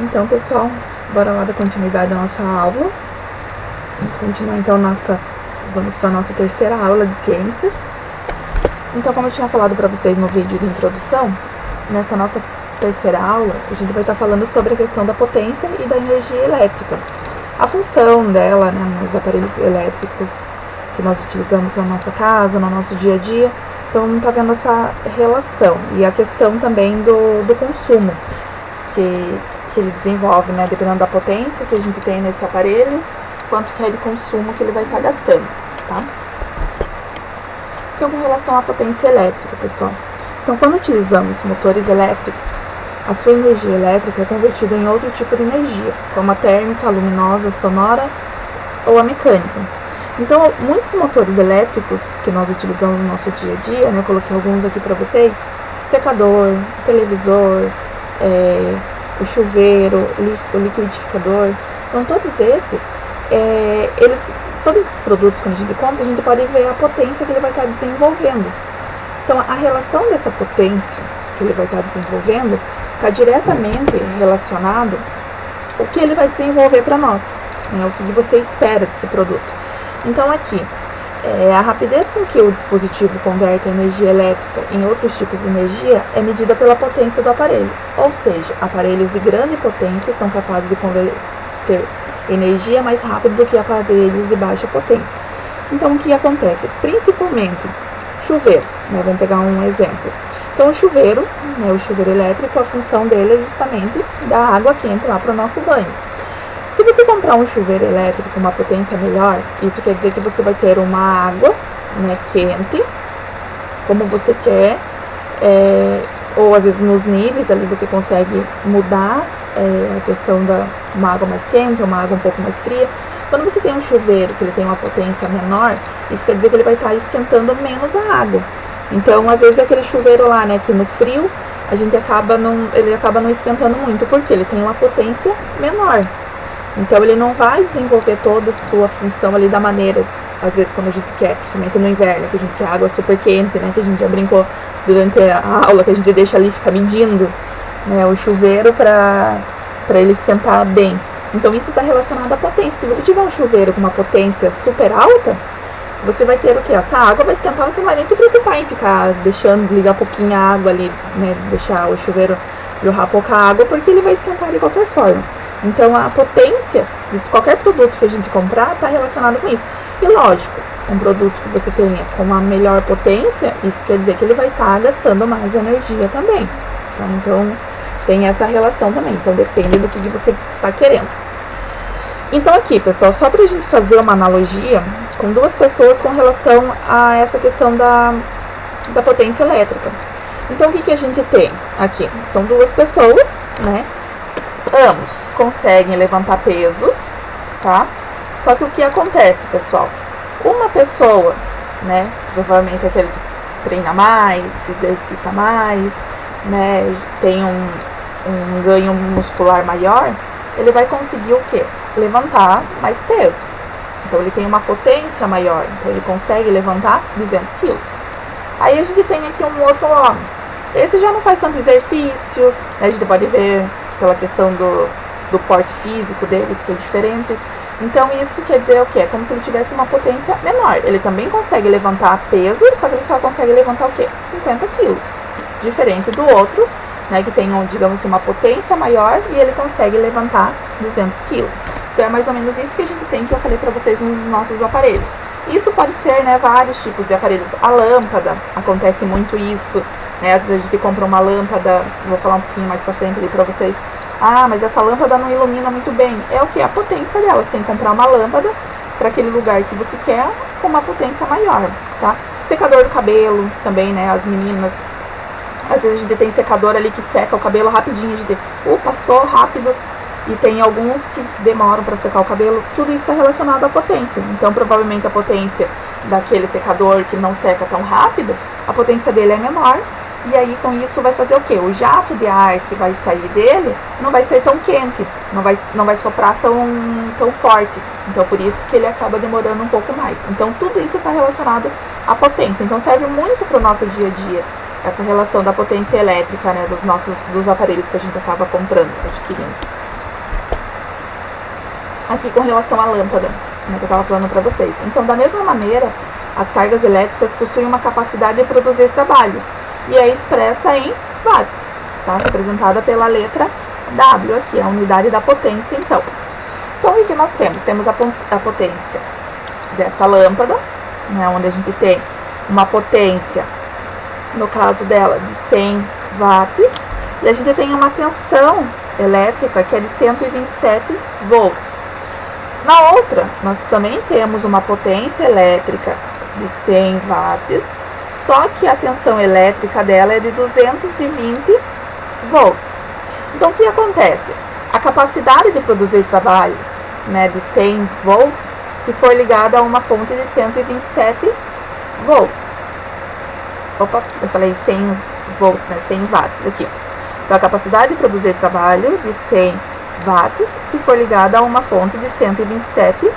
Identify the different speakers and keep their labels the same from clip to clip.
Speaker 1: Então, pessoal, bora lá dar continuidade à nossa aula. Vamos continuar então vamos para a nossa terceira aula de ciências. Então, como eu tinha falado para vocês no vídeo de introdução, nessa nossa terceira aula, a gente vai estar falando sobre a questão da potência e da energia elétrica. A função dela, né, nos aparelhos elétricos que nós utilizamos na nossa casa, no nosso dia a dia. Então, está vendo essa relação e a questão também do consumo que ele desenvolve, né, dependendo da potência que a gente tem nesse aparelho, quanto que é de consumo que ele vai estar gastando, tá? Então, com relação à potência elétrica, pessoal. Então, quando utilizamos motores elétricos, a sua energia elétrica é convertida em outro tipo de energia, como a térmica, a luminosa, a sonora ou a mecânica. Então, muitos motores elétricos que nós utilizamos no nosso dia a dia, né, eu coloquei alguns aqui para vocês, secador, televisor, o chuveiro, o liquidificador, então todos esses, todos esses produtos quando a gente compra, a gente pode ver a potência que ele vai estar desenvolvendo. Então, a relação dessa potência que ele vai estar desenvolvendo está diretamente relacionado ao que ele vai desenvolver para nós, né, o que você espera desse produto. Então, aqui, a rapidez com que o dispositivo converte a energia elétrica em outros tipos de energia é medida pela potência do aparelho. Ou seja, aparelhos de grande potência são capazes de converter energia mais rápido do que aparelhos de baixa potência. Então, o que acontece? Principalmente, chuveiro, né? Vamos pegar um exemplo. Então, o chuveiro, né, o chuveiro elétrico, a função dele é justamente dar água quente lá para o nosso banho. Se você comprar um chuveiro elétrico com uma potência melhor, isso quer dizer que você vai ter uma água, né, quente, como você quer, ou às vezes nos níveis ali você consegue mudar a questão da uma água mais quente ou uma água um pouco mais fria. Quando você tem um chuveiro que ele tem uma potência menor, isso quer dizer que ele vai estar esquentando menos a água. Então, às vezes aquele chuveiro lá, né, que no frio ele acaba não esquentando muito, porque ele tem uma potência menor. Então, ele não vai desenvolver toda a sua função ali da maneira, às vezes, quando a gente quer, principalmente no inverno, que a gente quer água super quente, né, que a gente já brincou durante a aula, que a gente deixa ali, ficar medindo, né, o chuveiro para ele esquentar bem. Então, isso está relacionado à potência. Se você tiver um chuveiro com uma potência super alta, você vai ter o quê? Essa água vai esquentar, você não vai nem se preocupar em ficar ligar pouquinho a água ali, né, deixar o chuveiro jorrar pouca água, porque ele vai esquentar de qualquer forma. Então, a potência de qualquer produto que a gente comprar está relacionado com isso. E lógico, um produto que você tenha com uma melhor potência, isso quer dizer que ele vai estar gastando mais energia também. Tá? Então, tem essa relação também. Então, depende do que você está querendo. Então, aqui, pessoal, só para a gente fazer uma analogia com duas pessoas com relação a essa questão da potência elétrica. Então, o que a gente tem aqui? São duas pessoas, né? Ambos conseguem levantar pesos, tá? Só que o que acontece, pessoal? Uma pessoa, né, provavelmente é aquele que treina mais, se exercita mais, né, tem um ganho muscular maior, ele vai conseguir o quê? Levantar mais peso. Então, ele tem uma potência maior, então ele consegue levantar 200 quilos. Aí a gente tem aqui um outro homem. Esse já não faz tanto exercício, né, a gente pode ver pela questão do porte físico deles, que é diferente. Então, isso quer dizer o quê? É como se ele tivesse uma potência menor. Ele também consegue levantar peso, só que ele só consegue levantar o quê? 50 quilos. Diferente do outro, né, que tem, digamos assim, uma potência maior e ele consegue levantar 200 quilos. Então, é mais ou menos isso que a gente tem, que eu falei para vocês nos nossos aparelhos. Isso pode ser, né, vários tipos de aparelhos. A lâmpada, acontece muito isso, né, às vezes a gente compra uma lâmpada, vou falar um pouquinho mais pra frente ali pra vocês. Ah, mas essa lâmpada não ilumina muito bem. É o que? A potência dela. Você tem que comprar uma lâmpada para aquele lugar que você quer com uma potência maior, tá? Secador do cabelo também, né, as meninas. Às vezes a gente tem secador ali que seca o cabelo rapidinho, a gente passou rápido, e tem alguns que demoram para secar o cabelo. Tudo isso está relacionado à potência. Então, provavelmente a potência daquele secador que não seca tão rápido, a potência dele é menor, e aí com isso vai fazer o quê? O jato de ar que vai sair dele não vai ser tão quente, não vai soprar tão forte. Então, por isso que ele acaba demorando um pouco mais. Então, tudo isso está relacionado à potência. Então, serve muito para o nosso dia a dia, essa relação da potência elétrica, né, dos aparelhos que a gente acaba comprando, adquirindo. aqui com relação à lâmpada, né, que eu estava falando para vocês. Então, da mesma maneira, as cargas elétricas possuem uma capacidade de produzir trabalho e é expressa em watts, tá? Representada pela letra W aqui, a unidade da potência, então. Então, o que nós temos? Temos a potência dessa lâmpada, né, onde a gente tem uma potência, no caso dela, de 100 watts, e a gente tem uma tensão elétrica que é de 127 volts. Na outra, nós também temos uma potência elétrica de 100 watts, só que a tensão elétrica dela é de 220 volts. Então, o que acontece? A capacidade de produzir trabalho, né, de 100 volts, se for ligada a uma fonte de 127 volts. Opa, eu falei 100 volts, né, 100 watts aqui. Então, a capacidade de produzir trabalho de 100 watts se for ligada a uma fonte de 127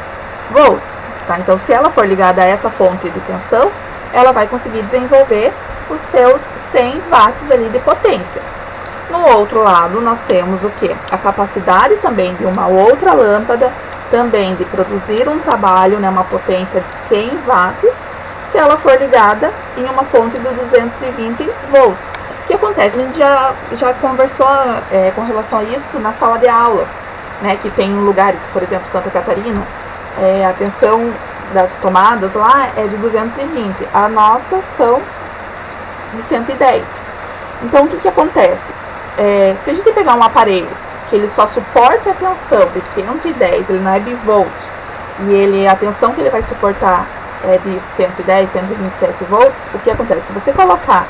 Speaker 1: volts. Tá? Então, se ela for ligada a essa fonte de tensão, ela vai conseguir desenvolver os seus 100 watts ali de potência. No outro lado, nós temos o que? A capacidade também de uma outra lâmpada, também de produzir um trabalho, né, uma potência de 100 watts, se ela for ligada em uma fonte de 220 volts. O que acontece? A gente já conversou com relação a isso na sala de aula, né, que tem lugares, por exemplo, Santa Catarina, a tensão das tomadas lá é de 220, a nossa são de 110. Então, o que acontece? Se a gente pegar um aparelho que ele só suporta a tensão de 110, ele não é bivolt, e a tensão que ele vai suportar é de 110, 127 volts, o que acontece? Se você colocar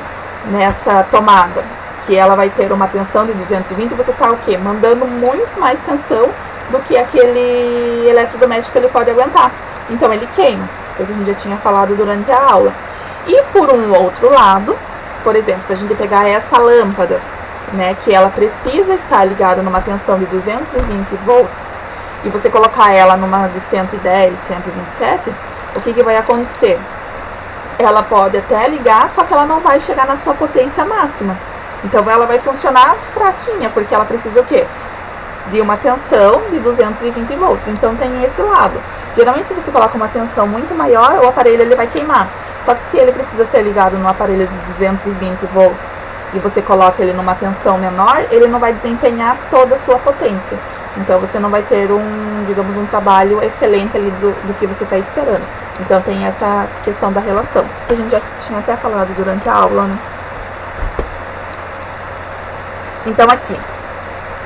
Speaker 1: nessa tomada que ela vai ter uma tensão de 220, você está o quê? Mandando muito mais tensão do que aquele eletrodoméstico ele pode aguentar. Então ele queima, que a gente já tinha falado durante a aula. E por um outro lado, por exemplo, se a gente pegar essa lâmpada, né, que ela precisa estar ligada numa tensão de 220 volts, e você colocar ela numa de 110, 127, o que vai acontecer? Ela pode até ligar, só que ela não vai chegar na sua potência máxima. Então ela vai funcionar fraquinha, porque ela precisa o quê? De uma tensão de 220 volts. Então tem esse lado. Geralmente, se você coloca uma tensão muito maior, o aparelho ele vai queimar. Só que se ele precisa ser ligado no aparelho de 220 volts e você coloca ele numa tensão menor, ele não vai desempenhar toda a sua potência. Então você não vai ter um trabalho excelente ali do que você está esperando. Então tem essa questão da relação. A gente já tinha até falado durante a aula, né? Então aqui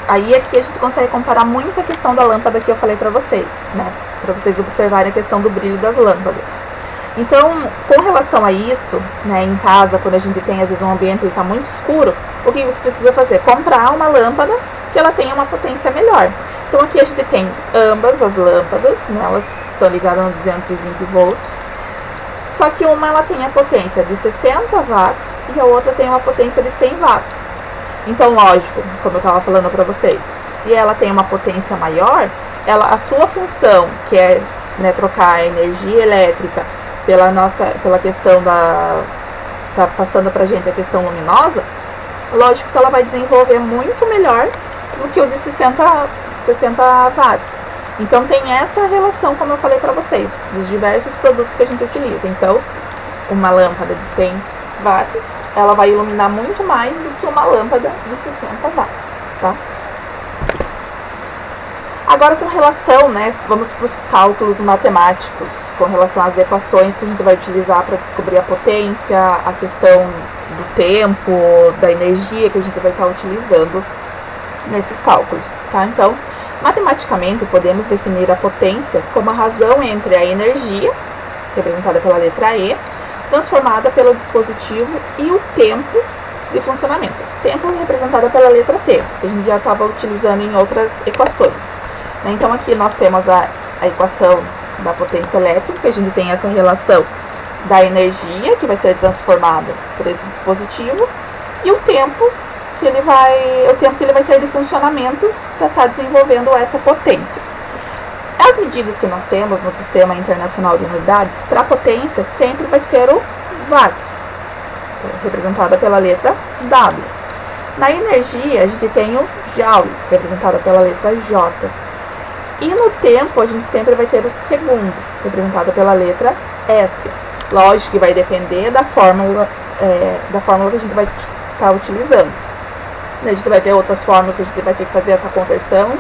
Speaker 1: a gente consegue comparar muito a questão da lâmpada que eu falei para vocês, né? Para vocês observarem a questão do brilho das lâmpadas. Então, com relação a isso, né, em casa, quando a gente tem às vezes um ambiente que está muito escuro, o que você precisa fazer? Comprar uma lâmpada que ela tenha uma potência melhor. Então aqui a gente tem ambas as lâmpadas, né, elas estão ligadas a 220 volts, só que uma ela tem a potência de 60 watts e a outra tem uma potência de 100 watts. Então, lógico, como eu estava falando para vocês, se ela tem uma potência maior, a sua função, que é, né, trocar a energia elétrica pela questão tá passando pra gente a questão luminosa, lógico que ela vai desenvolver muito melhor do que o de 60 watts. Então tem essa relação, como eu falei para vocês, dos diversos produtos que a gente utiliza. Então, uma lâmpada de 100 watts, ela vai iluminar muito mais do que uma lâmpada de 60 watts, tá? Agora, com relação, né, vamos para os cálculos matemáticos, com relação às equações que a gente vai utilizar para descobrir a potência, a questão do tempo, da energia que a gente vai estar utilizando nesses cálculos, tá? Então, matematicamente, podemos definir a potência como a razão entre a energia, representada pela letra E, transformada pelo dispositivo, e o tempo de funcionamento. Tempo representado pela letra T, que a gente já estava utilizando em outras equações. Então aqui nós temos a equação da potência elétrica, que a gente tem essa relação da energia, que vai ser transformada por esse dispositivo, e o tempo que ele vai ter de funcionamento para estar desenvolvendo essa potência. As medidas que nós temos no Sistema Internacional de Unidades, para a potência, sempre vai ser o watts, representada pela letra W. Na energia, a gente tem o joule, representada pela letra J. E no tempo, a gente sempre vai ter o segundo, representado pela letra S. Lógico que vai depender da fórmula que a gente vai estar utilizando. A gente vai ver outras fórmulas que a gente vai ter que fazer essa conversão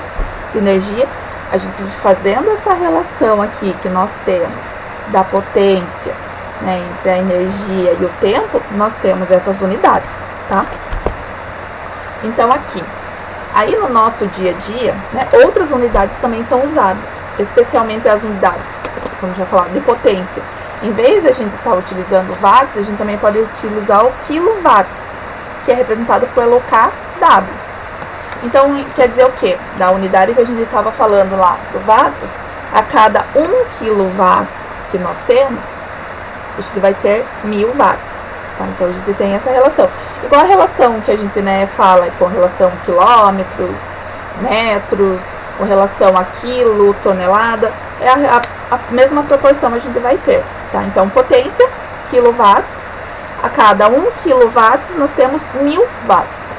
Speaker 1: de energia. A gente fazendo essa relação aqui que nós temos da potência, né, entre a energia e o tempo, nós temos essas unidades, tá? Então aqui, aí no nosso dia a dia, né, outras unidades também são usadas, especialmente as unidades, como já falado, de potência. Em vez de a gente estar utilizando watts, a gente também pode utilizar o quilowatts, que é representado pelo kW. Então, quer dizer o quê? Da unidade que a gente estava falando lá, do watts, a cada 1 kW que nós temos, a gente vai ter 1000 watts. Tá? Então, a gente tem essa relação. Igual a relação que a gente, né, fala com relação a quilômetros, metros, com relação a quilo, tonelada, é a mesma proporção a gente vai ter. Tá? Então, potência, quilowatts, a cada 1 kW nós temos 1000 watts.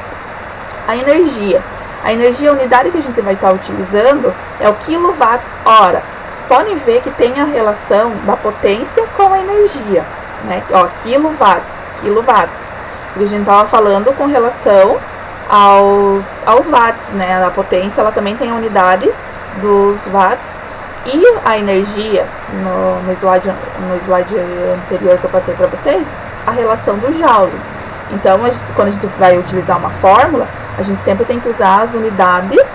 Speaker 1: A energia, a unidade que a gente vai estar utilizando é o quilowatts-hora. Vocês podem ver que tem a relação da potência com a energia, né? Ó, quilowatts. E a gente estava falando com relação aos watts, né? A potência, ela também tem a unidade dos watts. E a energia, no slide anterior que eu passei para vocês, a relação do joule. Então, quando a gente vai utilizar uma fórmula, a gente sempre tem que usar as unidades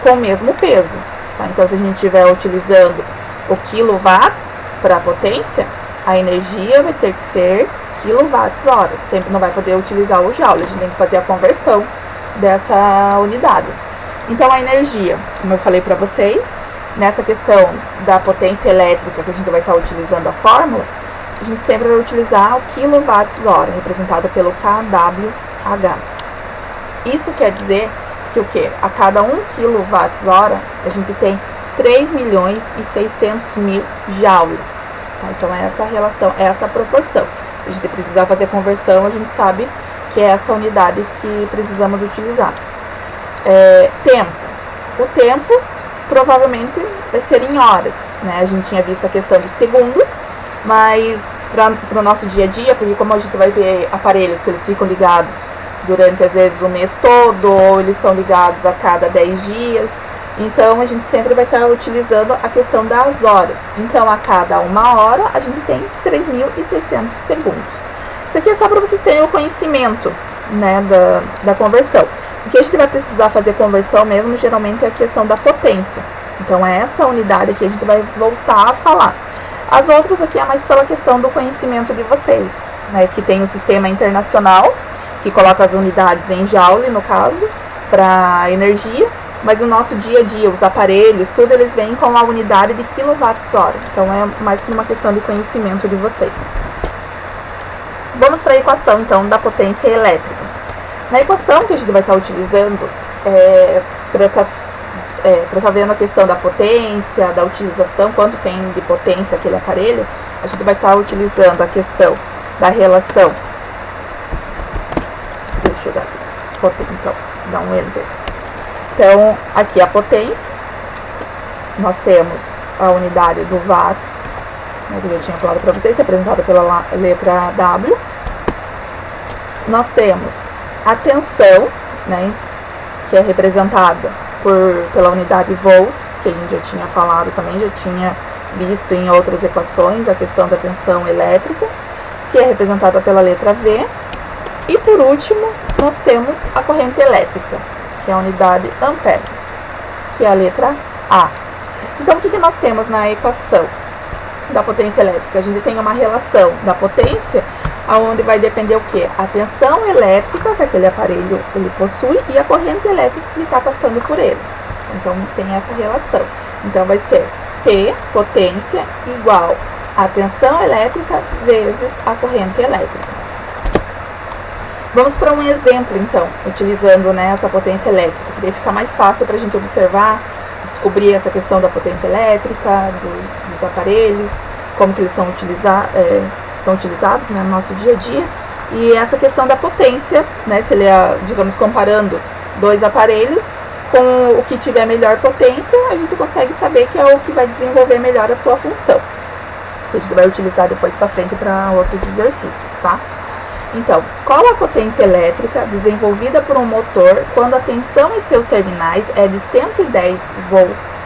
Speaker 1: com o mesmo peso. Tá? Então, se a gente estiver utilizando o quilowatts para a potência, a energia vai ter que ser quilowatts-hora. Sempre não vai poder utilizar o joule, a gente tem que fazer a conversão dessa unidade. Então, a energia, como eu falei para vocês, nessa questão da potência elétrica que a gente vai estar utilizando a fórmula, a gente sempre vai utilizar o quilowatts-hora, representado pelo kWh. Isso quer dizer que o quê? A cada 1 kWh, a gente tem 3.600.000 joules. Tá? Então, é essa relação, é essa proporção. Se a gente precisar fazer conversão, a gente sabe que é essa unidade que precisamos utilizar. Tempo. O tempo, provavelmente, vai ser em horas. Né? A gente tinha visto a questão de segundos, mas para o nosso dia a dia, porque como a gente vai ver aparelhos que eles ficam ligados durante, às vezes, o mês todo, ou eles são ligados a cada 10 dias, então a gente sempre vai estar utilizando a questão das horas. Então, a cada 1 hora, a gente tem 3.600 segundos. Isso aqui é só para vocês terem o conhecimento, né, da conversão. O que a gente vai precisar fazer conversão mesmo, geralmente, é a questão da potência. Então, é essa unidade que a gente vai voltar a falar. As outras aqui é mais pela questão do conhecimento de vocês, né, que tem o sistema internacional, que coloca as unidades em joule, no caso, para energia, mas o nosso dia a dia, os aparelhos, tudo eles vêm com a unidade de quilowatts-hora. Então, é mais por uma questão de conhecimento de vocês. Vamos para a equação, então, da potência elétrica. Na equação que a gente vai estar utilizando, para estar vendo a questão da potência, da utilização, quanto tem de potência aquele aparelho, a gente vai estar utilizando a questão da relação. Deixa eu dar aqui. Então, dá um enter. Então, aqui a potência, nós temos a unidade do watts, né, que eu já tinha falado para vocês, representada pela letra W. Nós temos a tensão, né, que é representada pela unidade volts, que a gente já tinha falado também, já tinha visto em outras equações, a questão da tensão elétrica, que é representada pela letra V. E por último, nós temos a corrente elétrica, que é a unidade ampere, que é a letra A. Então, o que nós temos na equação da potência elétrica? A gente tem uma relação da potência, onde vai depender o quê? A tensão elétrica que aquele aparelho ele possui e a corrente elétrica que está passando por ele. Então, tem essa relação. Então, vai ser P, potência, igual a tensão elétrica vezes a corrente elétrica. Vamos para um exemplo, então, utilizando, né, essa potência elétrica, que daí fica mais fácil para a gente observar, descobrir essa questão da potência elétrica, dos aparelhos, como que eles são utilizados, né, no nosso dia a dia. E essa questão da potência, né, se ele é, digamos, comparando dois aparelhos, com o que tiver melhor potência, a gente consegue saber que é o que vai desenvolver melhor a sua função. Que a gente vai utilizar depois para frente para outros exercícios, tá? Então, qual a potência elétrica desenvolvida por um motor quando a tensão em seus terminais é de 110 volts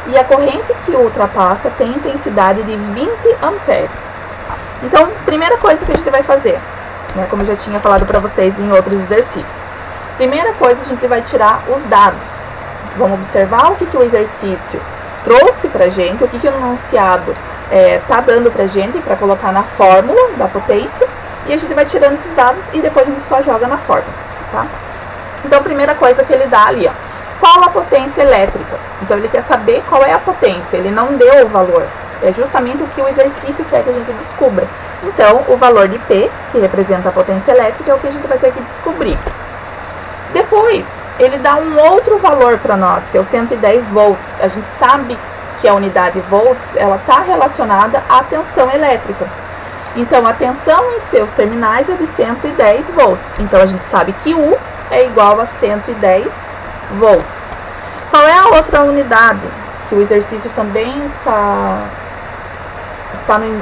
Speaker 1: e a corrente que o ultrapassa tem intensidade de 20 amperes? Então, primeira coisa que a gente vai fazer, né, como eu já tinha falado para vocês em outros exercícios. Primeira coisa, a gente vai tirar os dados. Vamos observar o que o exercício trouxe para a gente, o que o enunciado está dando para a gente para colocar na fórmula da potência. E a gente vai tirando esses dados e depois a gente só joga na fórmula, tá? Então, a primeira coisa que ele dá ali, ó, qual a potência elétrica? Então, ele quer saber qual é a potência, ele não deu o valor. É justamente o que o exercício quer que a gente descubra. Então, o valor de P, que representa a potência elétrica, é o que a gente vai ter que descobrir. Depois, ele dá um outro valor para nós, que é o 110 volts. A gente sabe que a unidade volts, ela está relacionada à tensão elétrica. Então, a tensão em seus terminais é de 110 volts. Então, a gente sabe que U é igual a 110 volts. Qual é a outra unidade que o exercício também está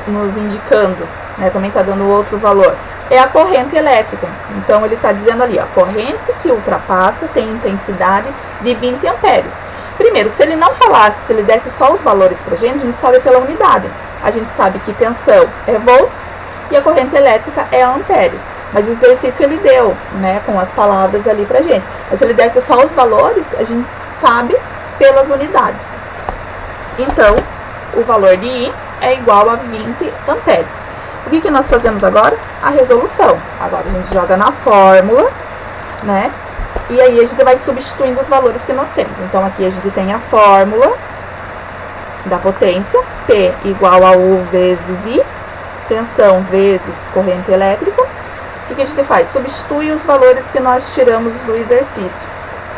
Speaker 1: nos indicando, né? Também está dando outro valor? É a corrente elétrica. Então, ele está dizendo ali, ó, a corrente que ultrapassa tem intensidade de 20 amperes. Primeiro, se ele não falasse, se ele desse só os valores para a gente sabe pela unidade. A gente sabe que tensão é volts e a corrente elétrica é amperes. Mas o exercício ele deu, né, com as palavras ali pra gente. Mas se ele desse só os valores, a gente sabe pelas unidades. Então, o valor de I é igual a 20 amperes. O que nós fazemos agora? A resolução. Agora a gente joga na fórmula, né? E aí a gente vai substituindo os valores que nós temos. Então, aqui a gente tem a fórmula da potência, P igual a U vezes I, tensão vezes corrente elétrica. O que a gente faz? Substitui os valores que nós tiramos do exercício.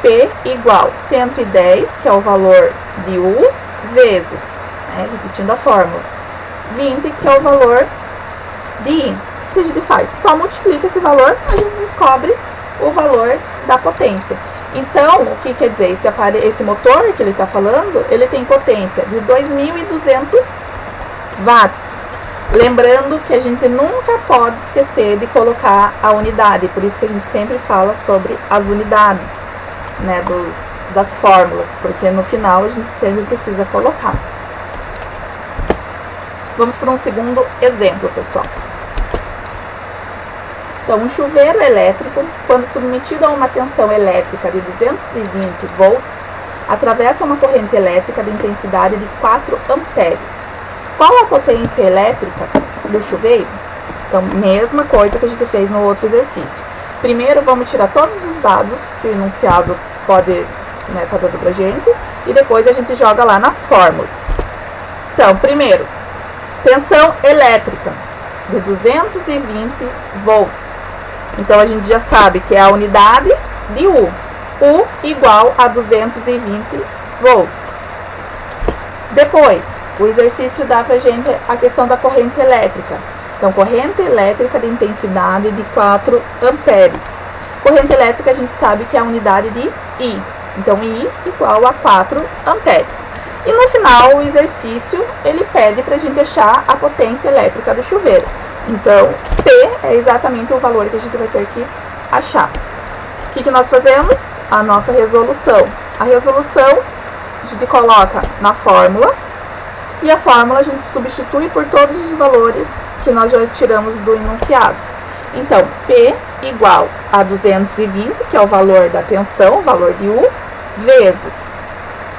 Speaker 1: P igual 110, que é o valor de U, vezes, né, repetindo a fórmula, 20, que é o valor de I. O que a gente faz? Só multiplica esse valor, a gente descobre o valor da potência. Então, o que quer dizer? Esse motor que ele está falando, ele tem potência de 2.200 watts. Lembrando que a gente nunca pode esquecer de colocar a unidade, por isso que a gente sempre fala sobre as unidades, né, das fórmulas, porque no final a gente sempre precisa colocar. Vamos para um segundo exemplo, pessoal. Então, um chuveiro elétrico, quando submetido a uma tensão elétrica de 220 volts, atravessa uma corrente elétrica de intensidade de 4 amperes. Qual a potência elétrica do chuveiro? Então, mesma coisa que a gente fez no outro exercício. Primeiro, vamos tirar todos os dados que o enunciado pode estar dando pra gente, e depois a gente joga lá na fórmula. Então, primeiro, tensão elétrica de 220 volts. Então, a gente já sabe que é a unidade de U. U igual a 220 volts. Depois, o exercício dá pra gente a questão da corrente elétrica. Então, corrente elétrica de intensidade de 4 amperes. Corrente elétrica a gente sabe que é a unidade de I. Então, I igual a 4 amperes. E no final, o exercício, ele pede pra gente achar a potência elétrica do chuveiro. Então, P é exatamente o valor que a gente vai ter que achar. O que nós fazemos? A nossa resolução. A resolução a gente coloca na fórmula, e a fórmula a gente substitui por todos os valores que nós já tiramos do enunciado. Então, P igual a 220, que é o valor da tensão, o valor de U, vezes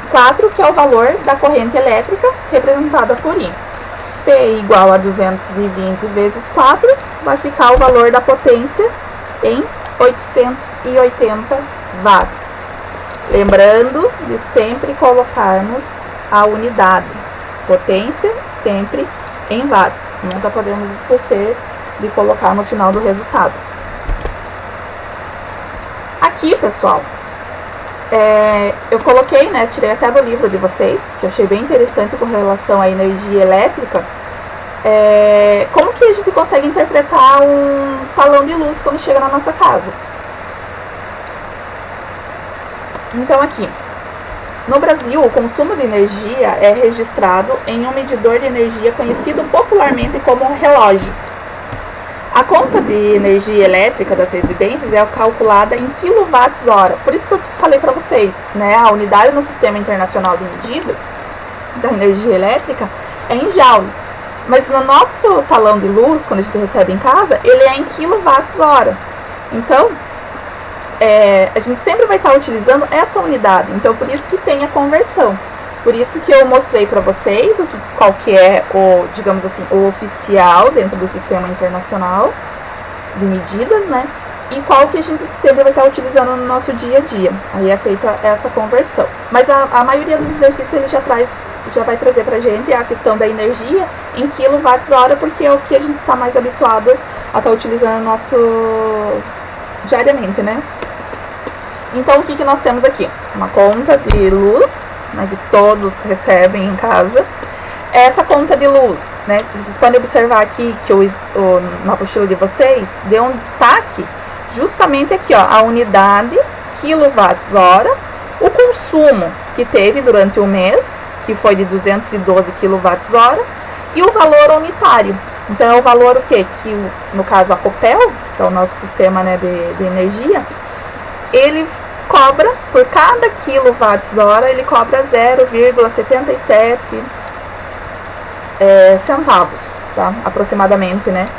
Speaker 1: 4, que é o valor da corrente elétrica, representada por I. P igual a 220 vezes 4, vai ficar o valor da potência em 880 watts. Lembrando de sempre colocarmos a unidade, potência sempre em watts. Nunca podemos esquecer de colocar no final do resultado. Aqui, pessoal, eu coloquei, né, tirei até do livro de vocês, que eu achei bem interessante com relação à energia elétrica. Como que a gente consegue interpretar um talão de luz quando chega na nossa casa? Então aqui, no Brasil, o consumo de energia é registrado em um medidor de energia conhecido popularmente como relógio. A conta de energia elétrica das residências é calculada em kWh. Por isso que eu falei para vocês, né? A unidade no Sistema Internacional de Medidas da Energia Elétrica é em joules. Mas no nosso talão de luz, quando a gente recebe em casa, ele é em kWh. Então, a gente sempre vai estar utilizando essa unidade. Então, por isso que tem a conversão. Por isso que eu mostrei para vocês qual que é o, digamos assim, o oficial dentro do Sistema Internacional de Medidas, né? E qual que a gente sempre vai estar utilizando no nosso dia a dia. Aí é feita essa conversão. Mas a maioria dos exercícios ele já vai trazer pra gente a questão da energia em kWh, porque é o que a gente está mais habituado a estar utilizando diariamente, né? Então, o que nós temos aqui? Uma conta de luz, né, que todos recebem em casa. Essa conta de luz, né, vocês podem observar aqui que na apostila de vocês deu um destaque justamente aqui, ó, a unidade kWh, o consumo que teve durante o mês, que foi de 212 kWh, e o valor unitário. Então, é o valor o quê? Que, no caso, a Copel, que é o nosso sistema, né, de energia, ele cobra, por cada kWh, ele cobra 0,77 centavos, tá? Aproximadamente, né?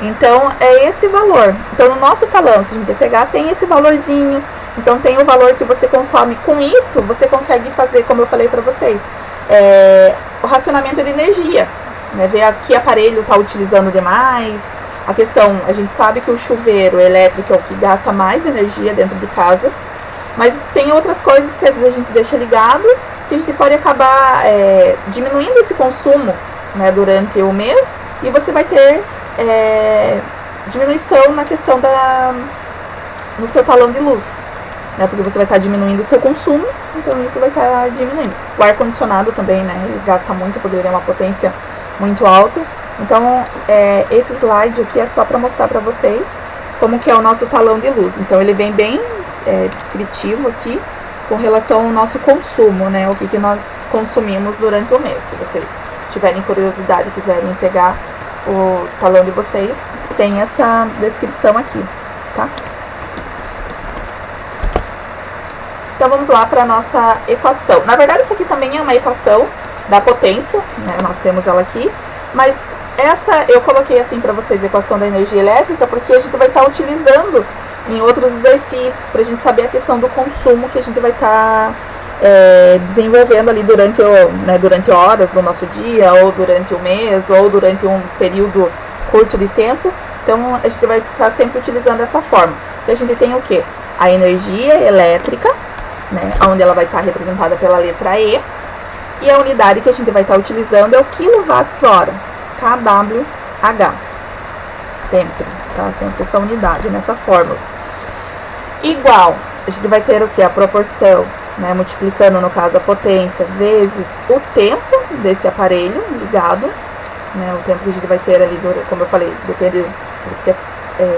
Speaker 1: Então, é esse valor. Então, no nosso talão, se a gente pegar, tem esse valorzinho. Então, tem o valor que você consome. Com isso, você consegue fazer, como eu falei para vocês, o racionamento de energia, né? Ver a que aparelho está utilizando demais. A questão, a gente sabe que o chuveiro elétrico é o que gasta mais energia dentro de casa, mas tem outras coisas que às vezes a gente deixa ligado, que a gente pode acabar diminuindo esse consumo, né, durante o mês, e você vai ter diminuição na questão no seu talão de luz, né, porque você vai estar diminuindo o seu consumo, então isso vai estar diminuindo. O ar-condicionado também, né, ele gasta muito, porque ele tem uma potência muito alta. Então, esse slide aqui é só para mostrar para vocês como que é o nosso talão de luz. Então, ele vem bem descritivo aqui com relação ao nosso consumo, né? O que nós consumimos durante o mês. Se vocês tiverem curiosidade e quiserem pegar o talão de vocês, tem essa descrição aqui, tá? Então, vamos lá para a nossa equação. Na verdade, isso aqui também é uma equação da potência, né? Nós temos ela aqui, mas essa eu coloquei assim para vocês, equação da energia elétrica, porque a gente vai estar utilizando em outros exercícios para a gente saber a questão do consumo que a gente vai estar desenvolvendo ali durante horas do nosso dia, ou durante o mês, ou durante um período curto de tempo. Então, a gente vai estar sempre utilizando essa forma. Então, a gente tem o quê? A energia elétrica, né, onde ela vai estar representada pela letra E, e a unidade que a gente vai estar utilizando é o kWh, kWh, sempre, tá? Sempre essa unidade nessa fórmula. Igual, a gente vai ter o que? A proporção, né? Multiplicando, no caso, a potência vezes o tempo desse aparelho ligado, né? O tempo que a gente vai ter ali, como eu falei, depende se você quer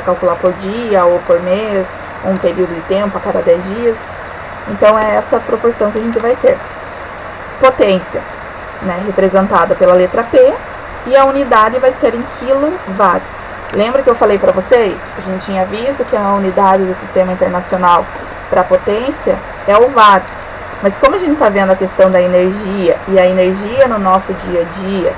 Speaker 1: calcular por dia ou por mês, ou um período de tempo a cada 10 dias. Então, é essa proporção que a gente vai ter. Potência, né? Representada pela letra P, e a unidade vai ser em quilowatts. Lembra que eu falei para vocês? A gente tinha visto que a unidade do Sistema Internacional para potência é o watts. Mas como a gente está vendo a questão da energia, e a energia no nosso dia a dia,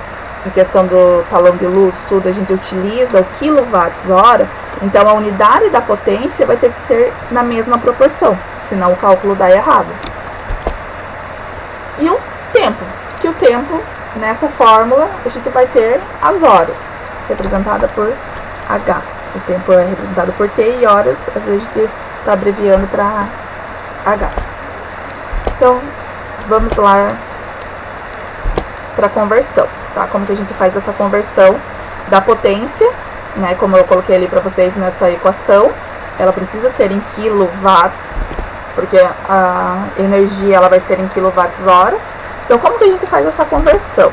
Speaker 1: em questão do talão de luz, tudo, a gente utiliza o quilowatts-hora, então a unidade da potência vai ter que ser na mesma proporção, senão o cálculo dá errado. E o tempo, que o tempo, nessa fórmula, a gente vai ter as horas, representada por H. O tempo é representado por T, e horas, às vezes a gente está abreviando para H. Então, vamos lá para a conversão, tá? Como que a gente faz essa conversão da potência, né? Como eu coloquei ali para vocês nessa equação, ela precisa ser em quilowatts, porque a energia ela vai ser em quilowatts-hora. Então, como que a gente faz essa conversão?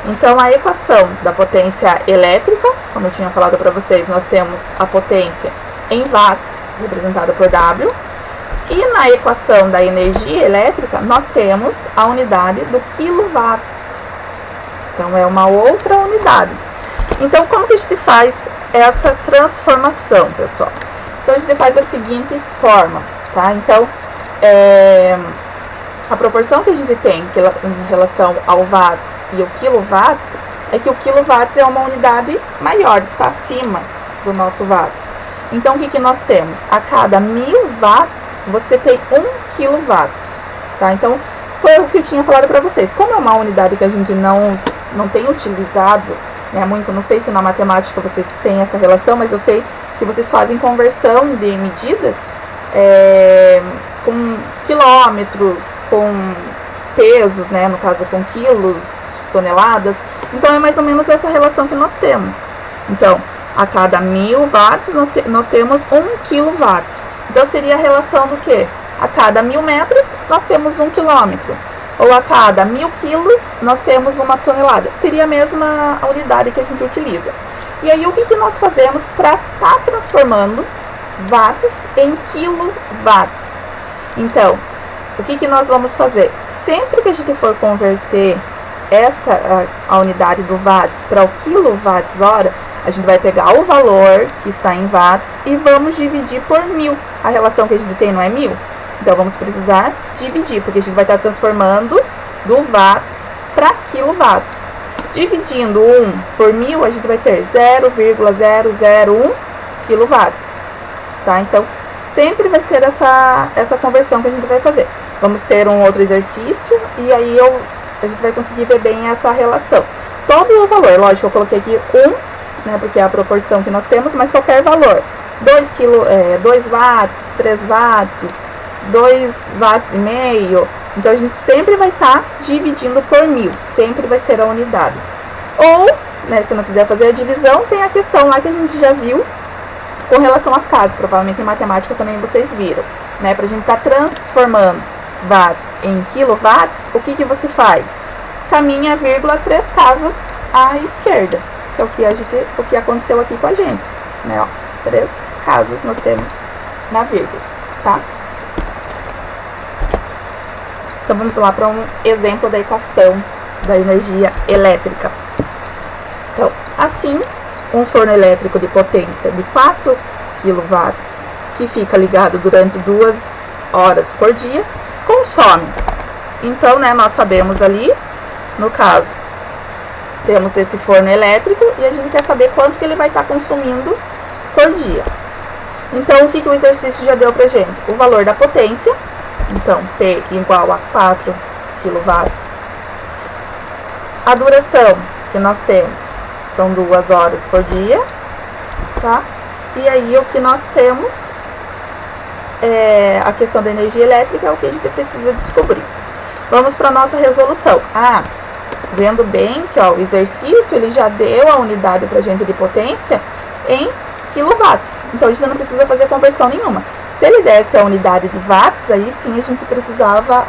Speaker 1: Então, a equação da potência elétrica, como eu tinha falado para vocês, nós temos a potência em watts, representada por W, E na equação da energia elétrica, nós temos a unidade do quilowatts. Então, é uma outra unidade. Então, como que a gente faz essa transformação, pessoal? Então, a gente faz da seguinte forma, tá? Então, a proporção que a gente tem em relação ao watts e o quilowatts é que o quilowatts é uma unidade maior, está acima do nosso watts. Então, o que nós temos? A cada 1000 watts, você tem 1 quilowatts, tá? Então, foi o que eu tinha falado para vocês. Como é uma unidade que a gente não tem utilizado, né, muito, não sei se na matemática vocês têm essa relação, mas eu sei que vocês fazem conversão de medidas com quilômetros, com pesos, né, no caso com quilos, toneladas. Então, é mais ou menos essa relação que nós temos. Então, a cada 1000 watts, nós temos 1 kW. Então, seria a relação do quê? A cada 1000 metros, nós temos 1 quilômetro. Ou a cada 1000 quilos, nós temos 1 tonelada. Seria a mesma unidade que a gente utiliza. E aí, o que nós fazemos para estar transformando watts em quilowatts? Então, o que nós vamos fazer? Sempre que a gente for converter a unidade do watts para o quilowatts-hora, a gente vai pegar o valor que está em watts e vamos dividir por 1000. A relação que a gente tem não é 1000? Então, vamos precisar dividir, porque a gente vai estar transformando do watts para quilowatts. Dividindo 1 por 1000, a gente vai ter 0,001 quilowatts. Tá? Então, sempre vai ser essa conversão que a gente vai fazer. Vamos ter um outro exercício e aí a gente vai conseguir ver bem essa relação. Todo o valor, lógico, eu coloquei aqui 1, né, porque é a proporção que nós temos, mas qualquer valor, 2 watts, 3 watts, 2 watts e meio, então a gente sempre vai estar dividindo por 1000, sempre vai ser a unidade. Ou, né, se não quiser fazer a divisão, tem a questão lá que a gente já viu com relação às casas, provavelmente em matemática também vocês viram, né, para a gente estar transformando watts em quilowatts, o que você faz? Caminha, 3 casas à esquerda, que é o que aconteceu aqui com a gente, né, ó, 3 casas nós temos na vírgula, tá? Então, vamos lá para um exemplo da equação da energia elétrica. Então, assim, um forno elétrico de potência de 4 kW, que fica ligado durante 2 horas por dia, consome. Então, né, nós sabemos ali, no caso, temos esse forno elétrico e a gente quer saber quanto que ele vai estar consumindo por dia. Então, o que o exercício já deu pra gente? O valor da potência, então, P igual a 4 kW. A duração que nós temos são 2 horas por dia, tá? E aí, o que nós temos a questão da energia elétrica é o que a gente precisa descobrir. Vamos para a nossa resolução. Vendo bem que ó, o exercício ele já deu a unidade para a gente de potência em quilowatts. Então, a gente não precisa fazer conversão nenhuma. Se ele desse a unidade de watts, aí sim a gente precisava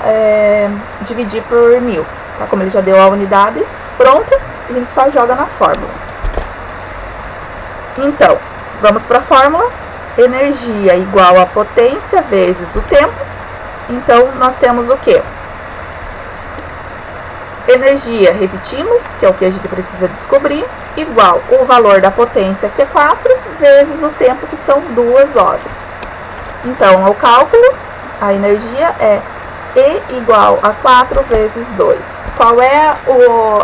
Speaker 1: dividir por 1000. Tá? Como ele já deu a unidade pronta, a gente só joga na fórmula. Então, vamos para a fórmula. Energia igual a potência vezes o tempo. Então, nós temos o quê? Energia, repetimos, que é o que a gente precisa descobrir, igual o valor da potência, que é 4, vezes o tempo, que são 2 horas. Então, o cálculo, a energia é E igual a 4 vezes 2. Qual é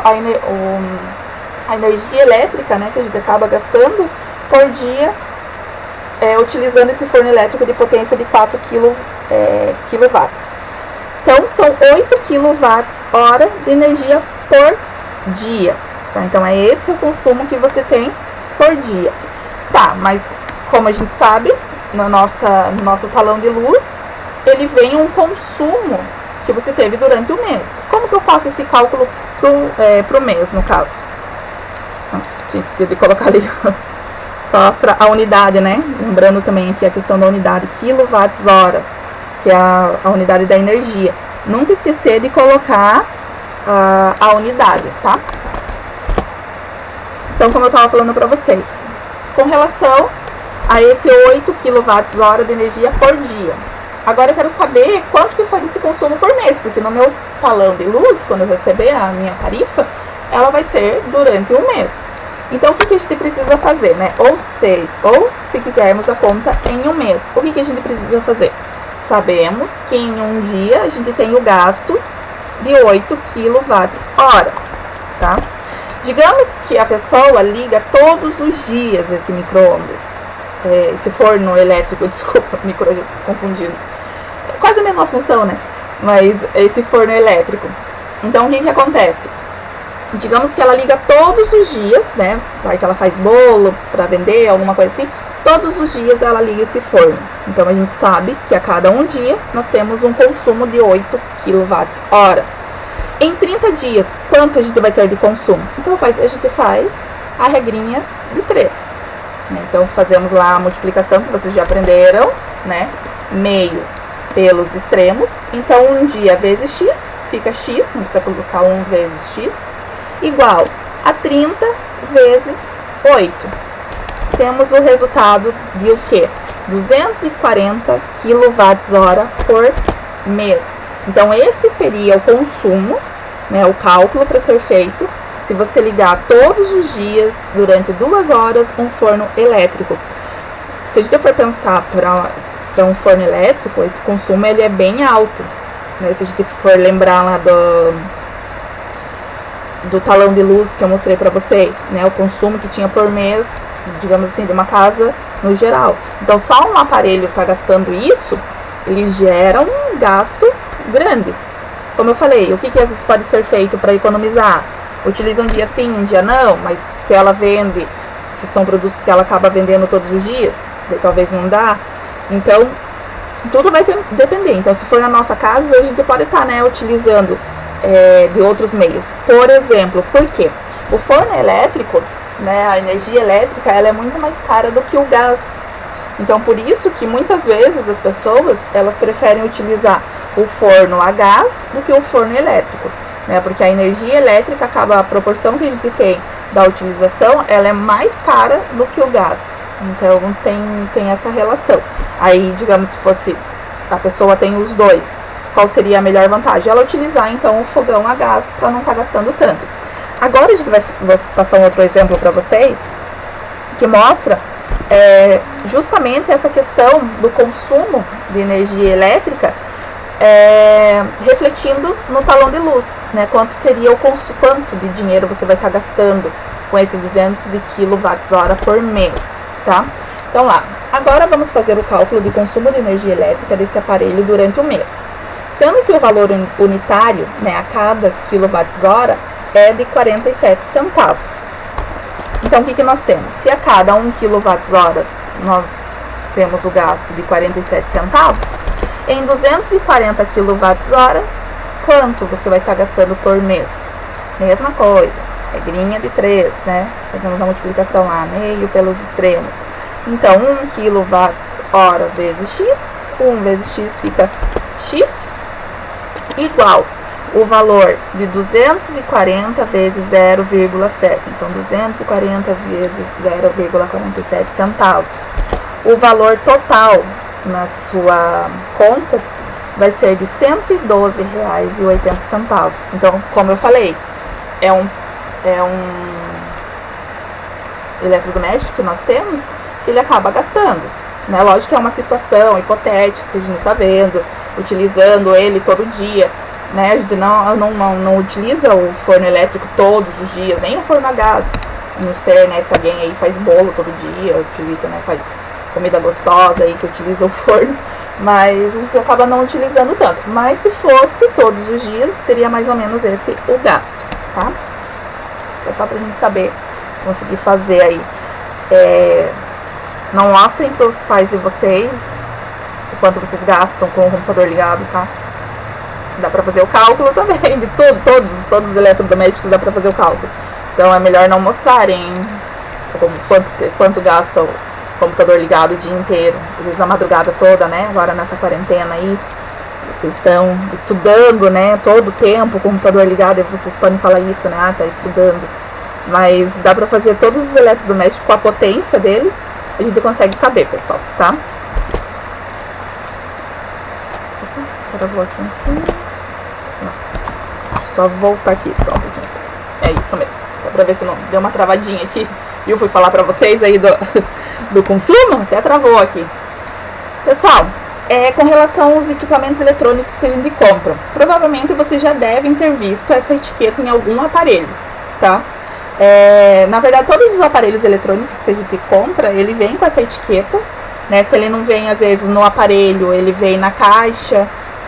Speaker 1: a energia elétrica, né, que a gente acaba gastando por dia utilizando esse forno elétrico de potência de 4 quilowatts. Então, são 8 kWh de energia por dia. Tá? Então, é esse o consumo que você tem por dia. Tá, mas como a gente sabe, no nosso talão de luz, ele vem um consumo que você teve durante o mês. Como que eu faço esse cálculo pro mês, no caso? Tinha esquecido de colocar ali só para a unidade, né? Lembrando também aqui a questão da unidade, quilowatts-hora, que é a unidade da energia. Nunca esquecer de colocar a unidade, tá? Então, como eu estava falando para vocês, com relação a esse 8 kWh de energia por dia, Agora eu quero saber quanto que foi desse consumo por mês, porque no meu talão de luz, quando eu receber a minha tarifa, ela vai ser durante um mês. Então, o que a gente precisa fazer, né? Ou se quisermos a conta em um mês, o que a gente precisa fazer? Sabemos que em um dia a gente tem o gasto de 8 kWh, tá? Digamos que a pessoa liga todos os dias esse micro-ondas, esse forno elétrico, desculpa, me confundindo. É quase a mesma função, né? Mas esse forno elétrico. Então, o que acontece? Digamos que ela liga todos os dias, né? Vai que ela faz bolo para vender, alguma coisa assim. Todos os dias ela liga esse forno. Então, a gente sabe que a cada um dia nós temos um consumo de 8 kWh. Em 30 dias, quanto a gente vai ter de consumo? Então, a gente faz a regrinha de 3. Né? Então, fazemos lá a multiplicação que vocês já aprenderam, né? Meio pelos extremos. Então, um dia vezes x, fica x, não precisa colocar 1 vezes x, igual a 30 vezes 8. Temos o resultado de o quê? 240 kWh por mês. Então, esse seria o consumo, né, o cálculo para ser feito, se você ligar todos os dias, durante 2 horas, um forno elétrico. Se a gente for pensar para um forno elétrico, esse consumo ele é bem alto. Né? Se a gente for lembrar lá do talão de luz que eu mostrei para vocês, né, o consumo que tinha por mês, digamos assim, de uma casa no geral. Então, só um aparelho está gastando isso, ele gera um gasto grande. Como eu falei, o que às vezes pode ser feito para economizar? Utiliza um dia sim, um dia não, mas se ela vende, se são produtos que ela acaba vendendo todos os dias, talvez não dá. Então, tudo vai depender. Então, se for na nossa casa, a gente pode estar, né, utilizando de outros meios. Por exemplo, por quê? O forno elétrico, né, a energia elétrica, ela é muito mais cara do que o gás. Então, por isso que muitas vezes as pessoas, elas preferem utilizar o forno a gás do que o forno elétrico, né? Porque a energia elétrica acaba, a proporção que a gente tem da utilização, ela é mais cara do que o gás. Então, tem essa relação. Aí, digamos, se fosse, a pessoa tem os dois, qual seria a melhor vantagem? Ela utilizar, então, o fogão a gás para não estar gastando tanto. Agora, a gente vai passar um outro exemplo para vocês, que mostra justamente essa questão do consumo de energia elétrica refletindo no talão de luz, né? Quanto seria quanto de dinheiro você vai estar gastando com esse 200 kWh por mês, tá? Então lá, agora vamos fazer o cálculo de consumo de energia elétrica desse aparelho durante o mês. Sendo que o valor unitário, né, a cada kWh é de 47 centavos. Então, o que nós temos? Se a cada 1 kWh nós temos o gasto de 47 centavos, em 240 kWh, quanto você vai estar gastando por mês? Mesma coisa, regrinha de 3, né? Fazemos a multiplicação lá, meio pelos extremos. Então, 1 kWh vezes x, 1 vezes x fica x, igual o valor de 240 vezes 0,7. Então, 240 vezes 0,47 centavos. O valor total na sua conta vai ser de R$ 112,80. Então, como eu falei, é um eletrodoméstico que nós temos que ele acaba gastando. Né? Lógico que é uma situação hipotética que a gente está vendo, utilizando ele todo dia. Né? A gente não utiliza o forno elétrico todos os dias, nem o forno a gás. Não sei, né, se alguém aí faz bolo todo dia, utiliza, né, faz comida gostosa aí que utiliza o forno, mas a gente acaba não utilizando tanto. Mas se fosse todos os dias, seria mais ou menos esse o gasto, tá? Então, só pra gente saber, conseguir fazer aí. Não mostrem para os pais de vocês o quanto vocês gastam com o computador ligado, tá? Dá pra fazer o cálculo também, de todos os eletrodomésticos dá pra fazer o cálculo. Então é melhor não mostrarem quanto gasta o computador ligado o dia inteiro, às vezes a madrugada toda, né? Agora nessa quarentena aí, vocês estão estudando, né? Todo o tempo o computador ligado, e vocês podem falar isso, né? Tá estudando. Mas dá pra fazer todos os eletrodomésticos com a potência deles, a gente consegue saber, pessoal, tá? Travou aqui um pouquinho. Só voltar aqui, só um pouquinho. É isso mesmo. Só pra ver se não deu uma travadinha aqui. E eu fui falar pra vocês aí do consumo, até travou aqui. Pessoal, com relação aos equipamentos eletrônicos que a gente compra, provavelmente vocês já devem ter visto essa etiqueta em algum aparelho, tá? Na verdade, todos os aparelhos eletrônicos que a gente compra, ele vem com essa etiqueta, né? Se ele não vem, às vezes, no aparelho, ele vem na caixa,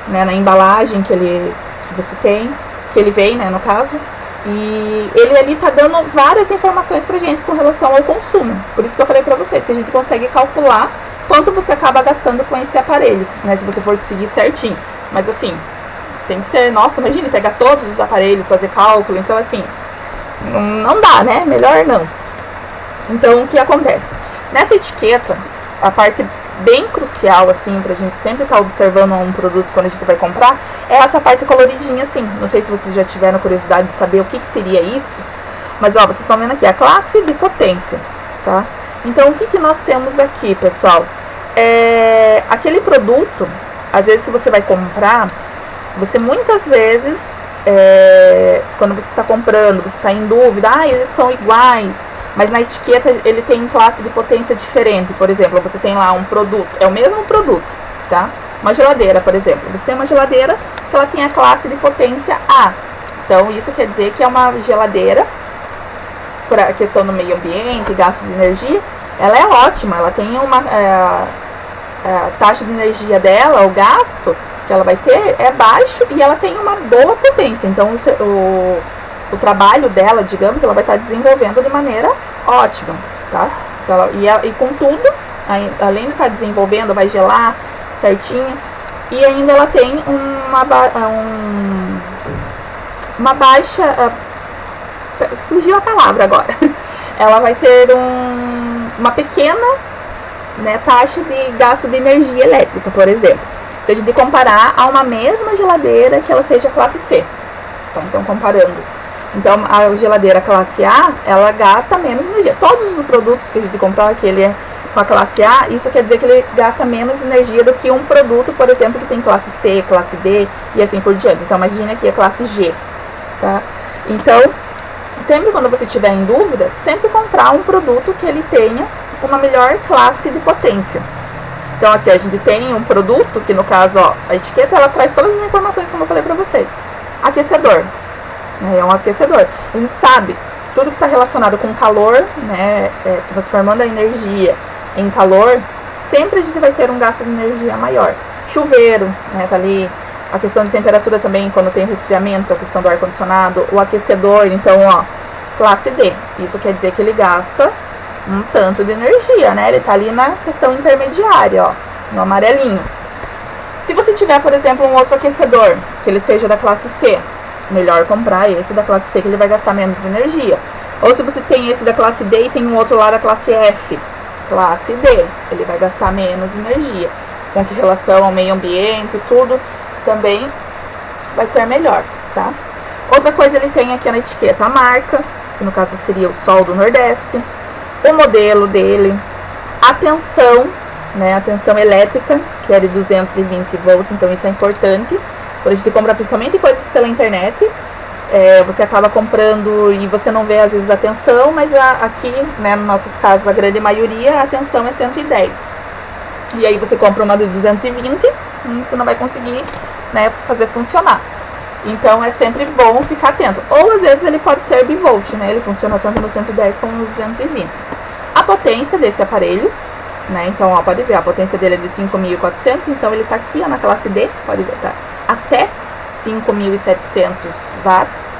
Speaker 1: né? Na embalagem que você tem, que ele vem, né? No caso. E ele ali tá dando várias informações pra gente com relação ao consumo. Por isso que eu falei pra vocês, que a gente consegue calcular quanto você acaba gastando com esse aparelho, né? Se você for seguir certinho. Mas assim, tem que ser, nossa, imagine pegar todos os aparelhos, fazer cálculo, então assim, não dá, né? Melhor não. Então, o que acontece? Nessa etiqueta, a parte bem crucial, assim, pra gente sempre estar observando um produto quando a gente vai comprar, é essa parte coloridinha, assim. Não sei se vocês já tiveram curiosidade de saber o que seria isso, mas, ó, vocês estão vendo aqui, a classe de potência, tá? Então, o que nós temos aqui, pessoal? Aquele produto, às vezes, se você vai comprar, você muitas vezes, quando você está comprando, você está em dúvida, eles são iguais, mas na etiqueta ele tem classe de potência diferente. Por exemplo, você tem lá um produto, é o mesmo produto, tá? Uma geladeira, por exemplo. Você tem uma geladeira que ela tem a classe de potência A. Então, isso quer dizer que é uma geladeira, por a questão do meio ambiente, gasto de energia, ela é ótima. Ela tem uma a taxa de energia dela, o gasto que ela vai ter é baixo e ela tem uma boa potência. Então, o trabalho dela, digamos, ela vai estar desenvolvendo de maneira ótima, tá? Então, e com tudo, além de estar desenvolvendo, vai gelar certinho, e ainda ela tem uma baixa, fugiu a palavra agora, ela vai ter uma pequena, né, taxa de gasto de energia elétrica, por exemplo. Se a gente comparar a uma mesma geladeira que ela seja classe C, tá? Então, comparando. Então, a geladeira classe A, ela gasta menos energia. Todos os produtos que a gente comprar, que ele é com a classe A, isso quer dizer que ele gasta menos energia do que um produto, por exemplo, que tem classe C, classe D e assim por diante. Então, imagine aqui a classe G, tá? Então, sempre quando você estiver em dúvida, sempre comprar um produto que ele tenha uma melhor classe de potência. Então, aqui a gente tem um produto, que no caso, ó, a etiqueta, ela traz todas as informações, como eu falei pra vocês. Aquecedor. É um aquecedor. A gente sabe que tudo que está relacionado com calor, né, transformando a energia em calor, sempre a gente vai ter um gasto de energia maior. Chuveiro, né, tá ali. A questão de temperatura também, quando tem resfriamento, a questão do ar-condicionado. O aquecedor, então, ó, classe D. Isso quer dizer que ele gasta um tanto de energia, né? Ele tá ali na questão intermediária, ó, no amarelinho. Se você tiver, por exemplo, um outro aquecedor, que ele seja da classe C, melhor comprar esse da classe C, que ele vai gastar menos energia. Ou se você tem esse da classe D e tem um outro lá da classe F, classe D, ele vai gastar menos energia. Com que relação ao meio ambiente e tudo, também vai ser melhor, tá? Outra coisa ele tem aqui na etiqueta, a marca, que no caso seria o Sol do Nordeste, o modelo dele, a tensão, né, a tensão elétrica, que é de 220 volts, então isso é importante. Quando a gente compra principalmente coisas pela internet, você acaba comprando e você não vê às vezes a tensão, mas aqui, né, nas nossas casas, a grande maioria, a tensão é 110. E aí você compra uma de 220 e você não vai conseguir, né, fazer funcionar. Então é sempre bom ficar atento. Ou às vezes ele pode ser bivolt, né, ele funciona tanto no 110 como no 220. A potência desse aparelho, né, então ó, pode ver, a potência dele é de 5.400, então ele tá aqui ó, na classe D, pode ver, tá? Até 5.700 watts.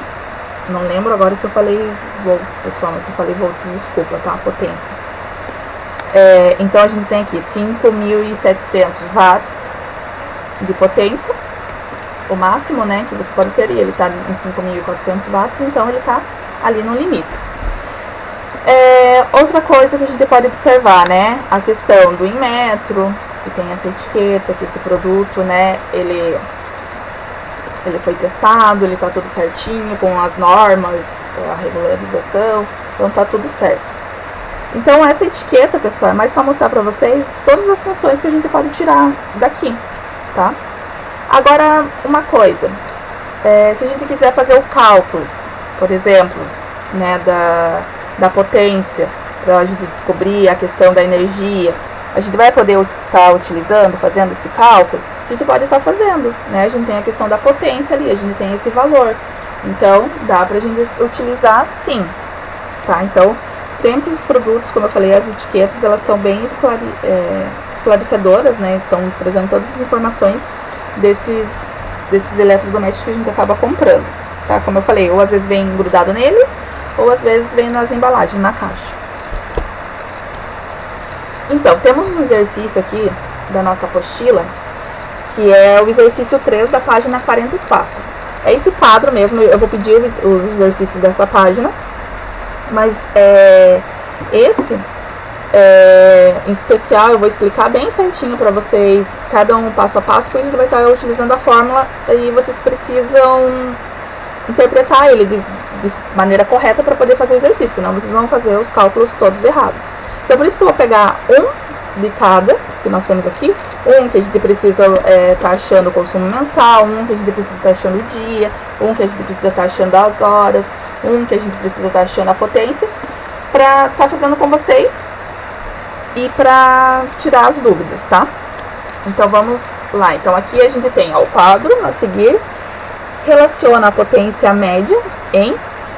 Speaker 1: Não lembro agora se eu falei volts, pessoal, mas se eu falei volts, desculpa, tá? A potência. Então a gente tem aqui 5.700 watts de potência, o máximo, né, que você pode ter, e ele tá em 5.400 watts, então ele tá ali no limite. Outra coisa que a gente pode observar, né, a questão do Inmetro, que tem essa etiqueta, que esse produto, né, ele foi testado, ele tá tudo certinho, com as normas, a regularização, então tá tudo certo. Então essa etiqueta, pessoal, é mais para mostrar para vocês todas as funções que a gente pode tirar daqui, tá? Agora, uma coisa, se a gente quiser fazer o cálculo, por exemplo, né, da potência, para a gente descobrir a questão da energia, a gente vai poder estar utilizando, fazendo esse cálculo? A gente pode estar fazendo, né? A gente tem a questão da potência ali, a gente tem esse valor. Então, dá pra gente utilizar sim, tá? Então, sempre os produtos, como eu falei, as etiquetas, elas são bem esclarecedoras, né? Estão trazendo todas as informações desses eletrodomésticos que a gente acaba comprando, tá? Como eu falei, ou às vezes vem grudado neles, ou às vezes vem nas embalagens, na caixa. Então, temos um exercício aqui da nossa apostila, que é o exercício 3 da página 44. É esse quadro mesmo, eu vou pedir os exercícios dessa página, mas esse em especial eu vou explicar bem certinho para vocês, cada um passo a passo, porque a gente vai estar utilizando a fórmula e vocês precisam interpretar ele de maneira correta para poder fazer o exercício, senão vocês vão fazer os cálculos todos errados. Então, por isso que eu vou pegar um de cada, que nós temos aqui, um que a gente precisa estar achando o consumo mensal, um que a gente precisa estar achando o dia, um que a gente precisa estar achando as horas, um que a gente precisa estar achando a potência, para estar fazendo com vocês e para tirar as dúvidas, tá? Então, vamos lá. Então, aqui a gente tem o quadro a seguir, relaciona a potência média em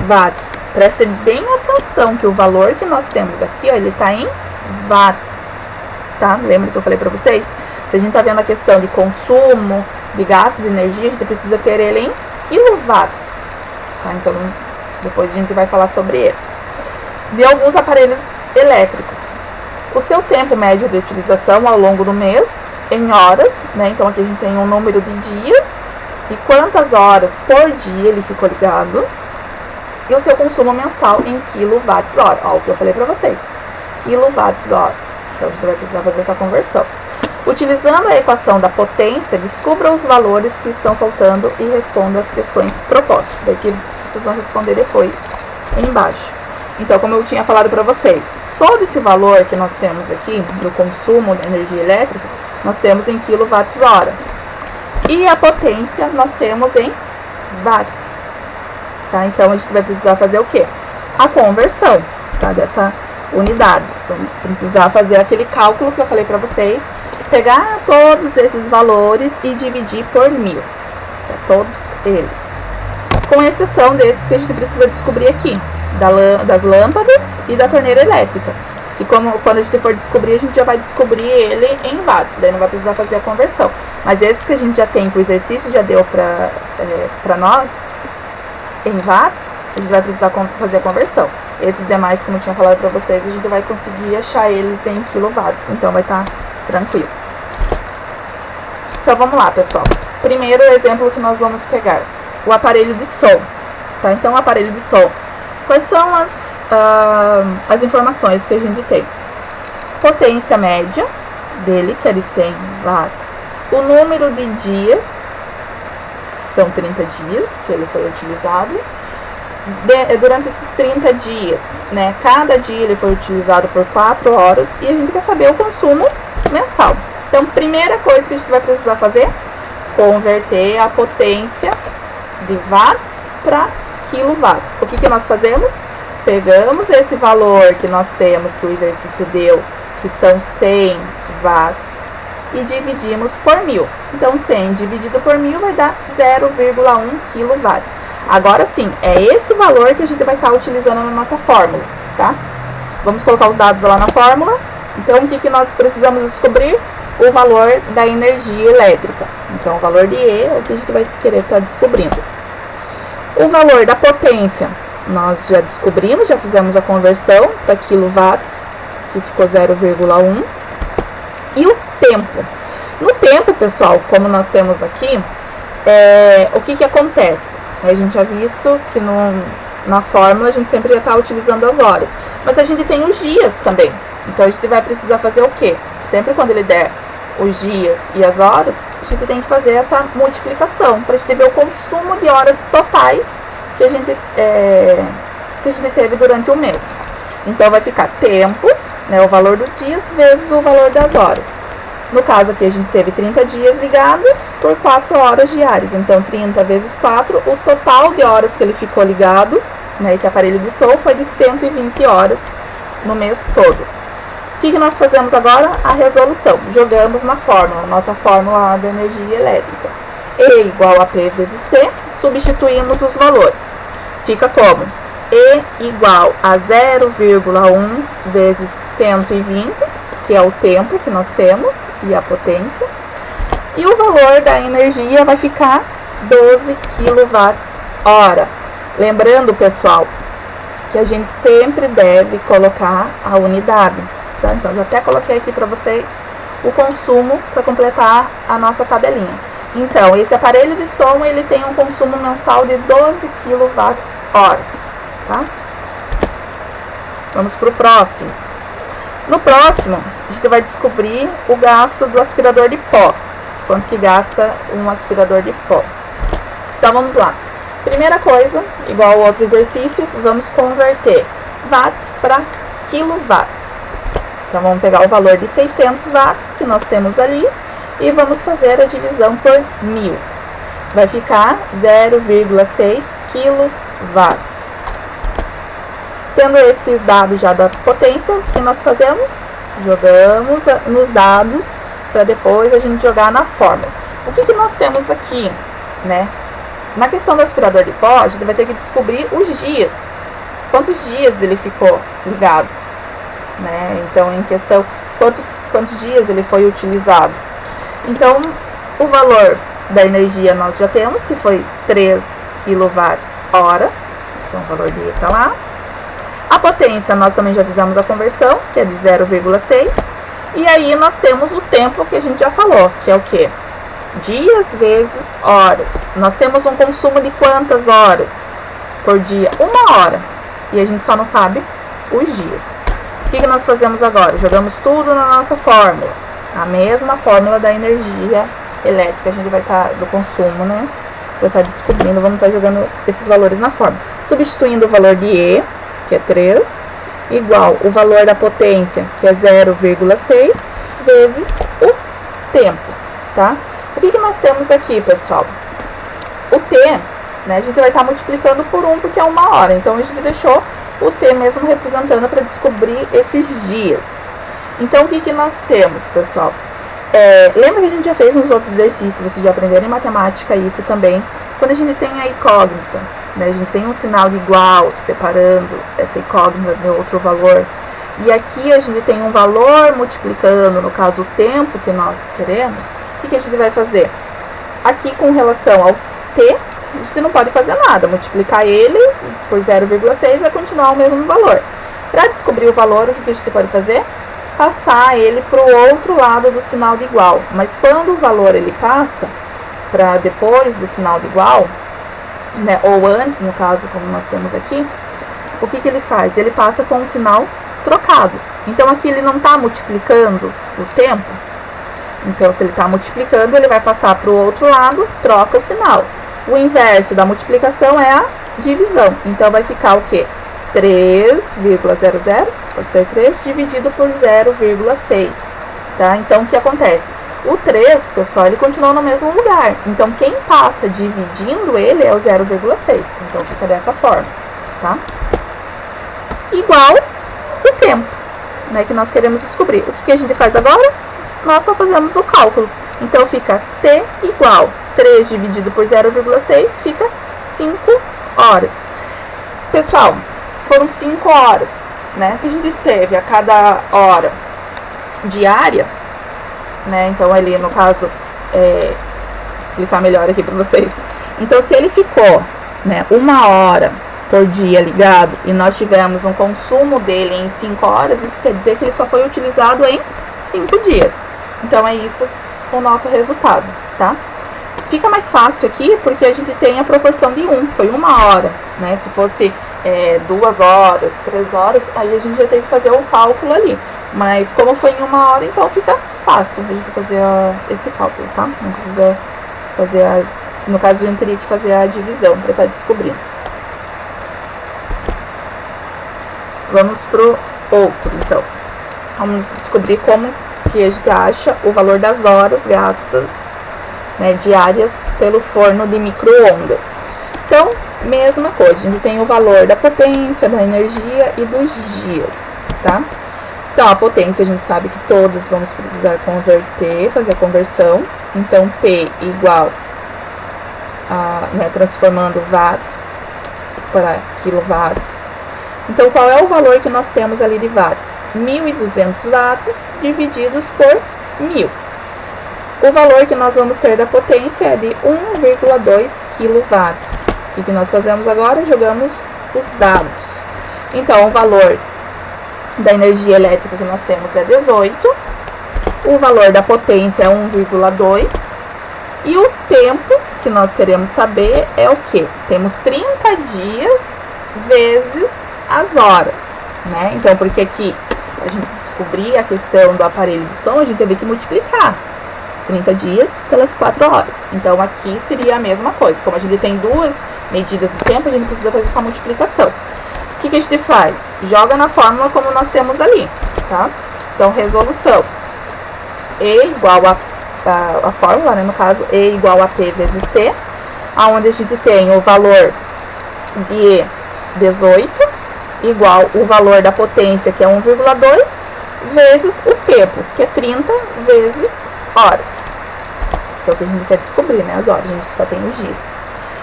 Speaker 1: watts. Preste bem atenção que o valor que nós temos aqui, ó, ele está em watts, tá? Lembra que eu falei para vocês? Se a gente está vendo a questão de consumo, de gasto de energia, a gente precisa ter ele em quilowatts, tá? Então, depois a gente vai falar sobre ele. De alguns aparelhos elétricos. O seu tempo médio de utilização ao longo do mês, em horas, né? Então, aqui a gente tem um número de dias e quantas horas por dia ele ficou ligado. E o seu consumo mensal em quilowatts-hora. Ó, o que eu falei para vocês. Quilowatts-hora. Então, a gente vai precisar fazer essa conversão. Utilizando a equação da potência, descubra os valores que estão faltando e responda as questões propostas. Daqui vocês vão responder depois, embaixo. Então, como eu tinha falado para vocês, todo esse valor que nós temos aqui, do consumo da energia elétrica, nós temos em quilowatts-hora. E a potência nós temos em watts. Tá? Então, a gente vai precisar fazer o quê? A conversão, tá? Dessa unidade. Vamos precisar fazer aquele cálculo que eu falei para vocês, pegar todos esses valores e dividir por 1000. Tá? Todos eles. Com exceção desses que a gente precisa descobrir aqui, das lâmpadas e da torneira elétrica. E quando a gente for descobrir, a gente já vai descobrir ele em watts, daí não vai precisar fazer a conversão. Mas esses que a gente já tem, que o exercício já deu para nós, em watts, a gente vai precisar fazer a conversão. Esses demais, como eu tinha falado para vocês, a gente vai conseguir achar eles em quilowatts, então vai estar tranquilo. Então vamos lá, pessoal. Primeiro exemplo que nós vamos pegar, o aparelho de som. Tá? Então, o aparelho de som. Quais são as informações que a gente tem? Potência média dele, que é de 100 watts. O número de dias, que são 30 dias, que ele foi utilizado. Durante esses 30 dias, né? Cada dia ele foi utilizado por 4 horas. E a gente quer saber o consumo mensal. Então, primeira coisa que a gente vai precisar fazer, converter a potência de watts para quilowatts. O que nós fazemos? Pegamos esse valor que nós temos, que o exercício deu, que são 100 watts, e dividimos por 1000. Então, 100 dividido por 1000 vai dar 0,1 quilowatts. Agora sim, é esse valor que a gente vai estar utilizando na nossa fórmula, tá? Vamos colocar os dados lá na fórmula. Então, o que nós precisamos descobrir? O valor da energia elétrica. Então, o valor de E é o que a gente vai querer estar descobrindo. O valor da potência, nós já descobrimos, já fizemos a conversão para quilowatts, que ficou 0,1. E o tempo. No tempo, pessoal, como nós temos aqui, o que acontece? A gente já visto que na fórmula a gente sempre já está utilizando as horas. Mas a gente tem os dias também. Então, a gente vai precisar fazer o quê? Sempre quando ele der os dias e as horas, a gente tem que fazer essa multiplicação para a gente ver o consumo de horas totais que a gente teve durante o mês. Então, vai ficar tempo, né, o valor dos dias vezes o valor das horas. No caso aqui, a gente teve 30 dias ligados por 4 horas diárias. Então, 30 vezes 4, o total de horas que ele ficou ligado, né, esse aparelho de sol, foi de 120 horas no mês todo. O que nós fazemos agora? A resolução. Jogamos na fórmula, nossa fórmula da energia elétrica. E igual a P vezes T, substituímos os valores. Fica como? E igual a 0,1 vezes 120, que é o tempo que nós temos, e a potência. E o valor da energia vai ficar 12 kWh. Lembrando, pessoal, que a gente sempre deve colocar a unidade. Tá? Então, eu até coloquei aqui para vocês o consumo para completar a nossa tabelinha. Então, esse aparelho de som, ele tem um consumo mensal de 12 kWh. Tá? Vamos para o próximo. No próximo, a gente vai descobrir o gasto do aspirador de pó. Quanto que gasta um aspirador de pó. Então, vamos lá. Primeira coisa, igual ao outro exercício, vamos converter watts para quilowatts. Então, vamos pegar o valor de 600 watts que nós temos ali e vamos fazer a divisão por 1000. Vai ficar 0,6 quilowatts. Tendo esse dado já da potência, o que nós fazemos? Jogamos nos dados para depois a gente jogar na fórmula. O que nós temos aqui, né? Na questão do aspirador de pó, a gente vai ter que descobrir os dias. Quantos dias ele ficou ligado, né? Então, em questão, quantos dias ele foi utilizado. Então, o valor da energia nós já temos, que foi 3 kWh. Então, o valor de I está lá. A potência, nós também já fizemos a conversão, que é de 0,6. E aí, nós temos o tempo que a gente já falou, que é o quê? Dias vezes horas. Nós temos um consumo de quantas horas por dia? 1 hora. E a gente só não sabe os dias. O que nós fazemos agora? Jogamos tudo na nossa fórmula. A mesma fórmula da energia elétrica. A gente vai estar, do consumo, né? Vai estar descobrindo, vamos estar jogando esses valores na fórmula. Substituindo o valor de E, que é 3, igual o valor da potência, que é 0,6, vezes o tempo, tá? O que nós temos aqui, pessoal? O T, né, a gente vai estar multiplicando por 1, porque é 1 hora. Então, a gente deixou o T mesmo representando para descobrir esses dias. Então, o que nós temos, pessoal? Lembra que a gente já fez nos outros exercícios, vocês já aprenderam em matemática isso também. Quando a gente tem a incógnita, né, a gente tem um sinal de igual, separando essa incógnita de outro valor. E aqui a gente tem um valor multiplicando, no caso, o tempo que nós queremos. O que a gente vai fazer? Aqui, com relação ao T, a gente não pode fazer nada. Multiplicar ele por 0,6 vai continuar o mesmo valor. Para descobrir o valor, o que a gente pode fazer? Passar ele para o outro lado do sinal de igual. Mas quando o valor ele passa para depois do sinal de igual, né, ou antes, no caso, como nós temos aqui, o que ele faz? Ele passa com o sinal trocado. Então, aqui ele não está multiplicando o tempo. Então, se ele está multiplicando, ele vai passar para o outro lado, troca o sinal. O inverso da multiplicação é a divisão. Então, vai ficar o quê? 3,00, pode ser 3, dividido por 0,6. Tá? Então, o que acontece? O 3, pessoal, ele continua no mesmo lugar. Então, quem passa dividindo ele é o 0,6. Então, fica dessa forma. Tá? Igual o tempo, né, que nós queremos descobrir. O que a gente faz agora? Nós só fazemos o cálculo. Então, fica T igual 3 dividido por 0,6, fica 5 horas. Pessoal, foram 5 horas, né? Se a gente teve a cada hora diária, né? Então, ali, no caso, vou explicar melhor aqui para vocês. Então, se ele ficou, né, 1 hora por dia ligado e nós tivemos um consumo dele em 5 horas, isso quer dizer que ele só foi utilizado em 5 dias. Então, é isso o nosso resultado, tá? Fica mais fácil aqui porque a gente tem a proporção de 1, foi 1 hora, né? Se fosse 2 horas, 3 horas, aí a gente já tem que fazer o cálculo ali. Mas como foi em 1 hora, então fica fácil a gente fazer esse cálculo, tá? Não precisa fazer no caso, a gente teria que fazer a divisão para estar descobrindo. Vamos pro outro, então. Vamos descobrir como aqui a gente acha o valor das horas gastas, né, diárias pelo forno de micro-ondas. Então, mesma coisa, a gente tem o valor da potência, da energia e dos dias, tá? Então, a potência a gente sabe que todos vamos precisar converter, fazer a conversão. Então, P igual a, né, transformando watts para quilowatts. Então, qual é o valor que nós temos ali de watts? 1.200 watts divididos por 1.000. O valor que nós vamos ter da potência é de 1,2 quilowatts. O que nós fazemos agora? Jogamos os dados. Então, o valor da energia elétrica que nós temos é 18, o valor da potência é 1,2 e o tempo que nós queremos saber é o que? Temos 30 dias vezes as horas, né? Então, porque aqui a gente descobrir a questão do aparelho de som, a gente teve que multiplicar os 30 dias pelas 4 horas. Então, aqui seria a mesma coisa. Como a gente tem duas medidas do tempo, a gente precisa fazer essa multiplicação. O que a gente faz? Joga na fórmula como nós temos ali, tá? Então, resolução. E igual a fórmula, né? No caso, E igual a P vezes T, onde a gente tem o valor de 18 igual o valor da potência, que é 1,2, vezes o tempo, que é 30 vezes horas. Que é o que a gente quer descobrir, né? As horas, a gente só tem os dias.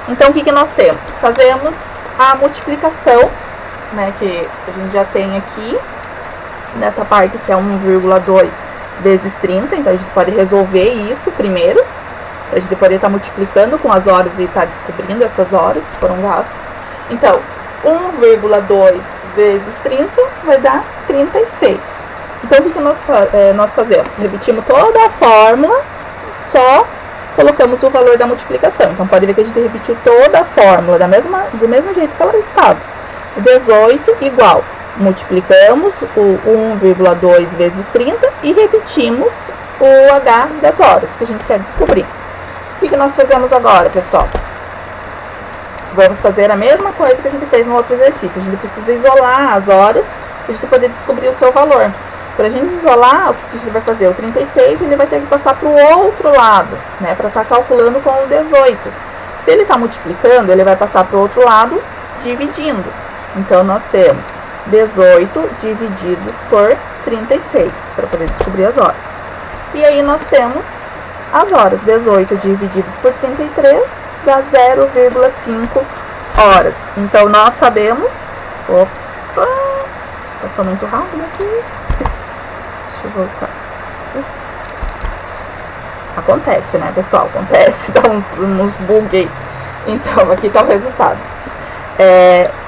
Speaker 1: Então, o que nós temos? Fazemos a multiplicação, né, que a gente já tem aqui, nessa parte que é 1,2 vezes 30, então a gente pode resolver isso primeiro, a gente poderia estar multiplicando com as horas e estar descobrindo essas horas que foram gastas. Então, 1,2 vezes 30 vai dar 36. Então, o que nós fazemos? Repetimos toda a fórmula, só colocamos o valor da multiplicação. Então, pode ver que a gente repetiu toda a fórmula do mesmo jeito que ela estava. 18 igual, multiplicamos o 1,2 vezes 30 e repetimos o H das horas que a gente quer descobrir. O que nós fazemos agora, pessoal? Vamos fazer a mesma coisa que a gente fez no outro exercício. A gente precisa isolar as horas para a gente poder descobrir o seu valor. Para a gente isolar, o que a gente vai fazer? O 36 ele vai ter que passar para o outro lado, né? Para estar calculando com o 18. Se ele está multiplicando, ele vai passar para o outro lado dividindo. Então, nós temos 18 divididos por 36, para poder descobrir as horas. E aí, nós temos as horas. 18 divididos por 33 dá 0,5 horas. Então, nós sabemos... Opa! Passou muito rápido aqui. Deixa eu voltar. Acontece, né, pessoal? Acontece, dá uns bug aí. Então, aqui está o resultado.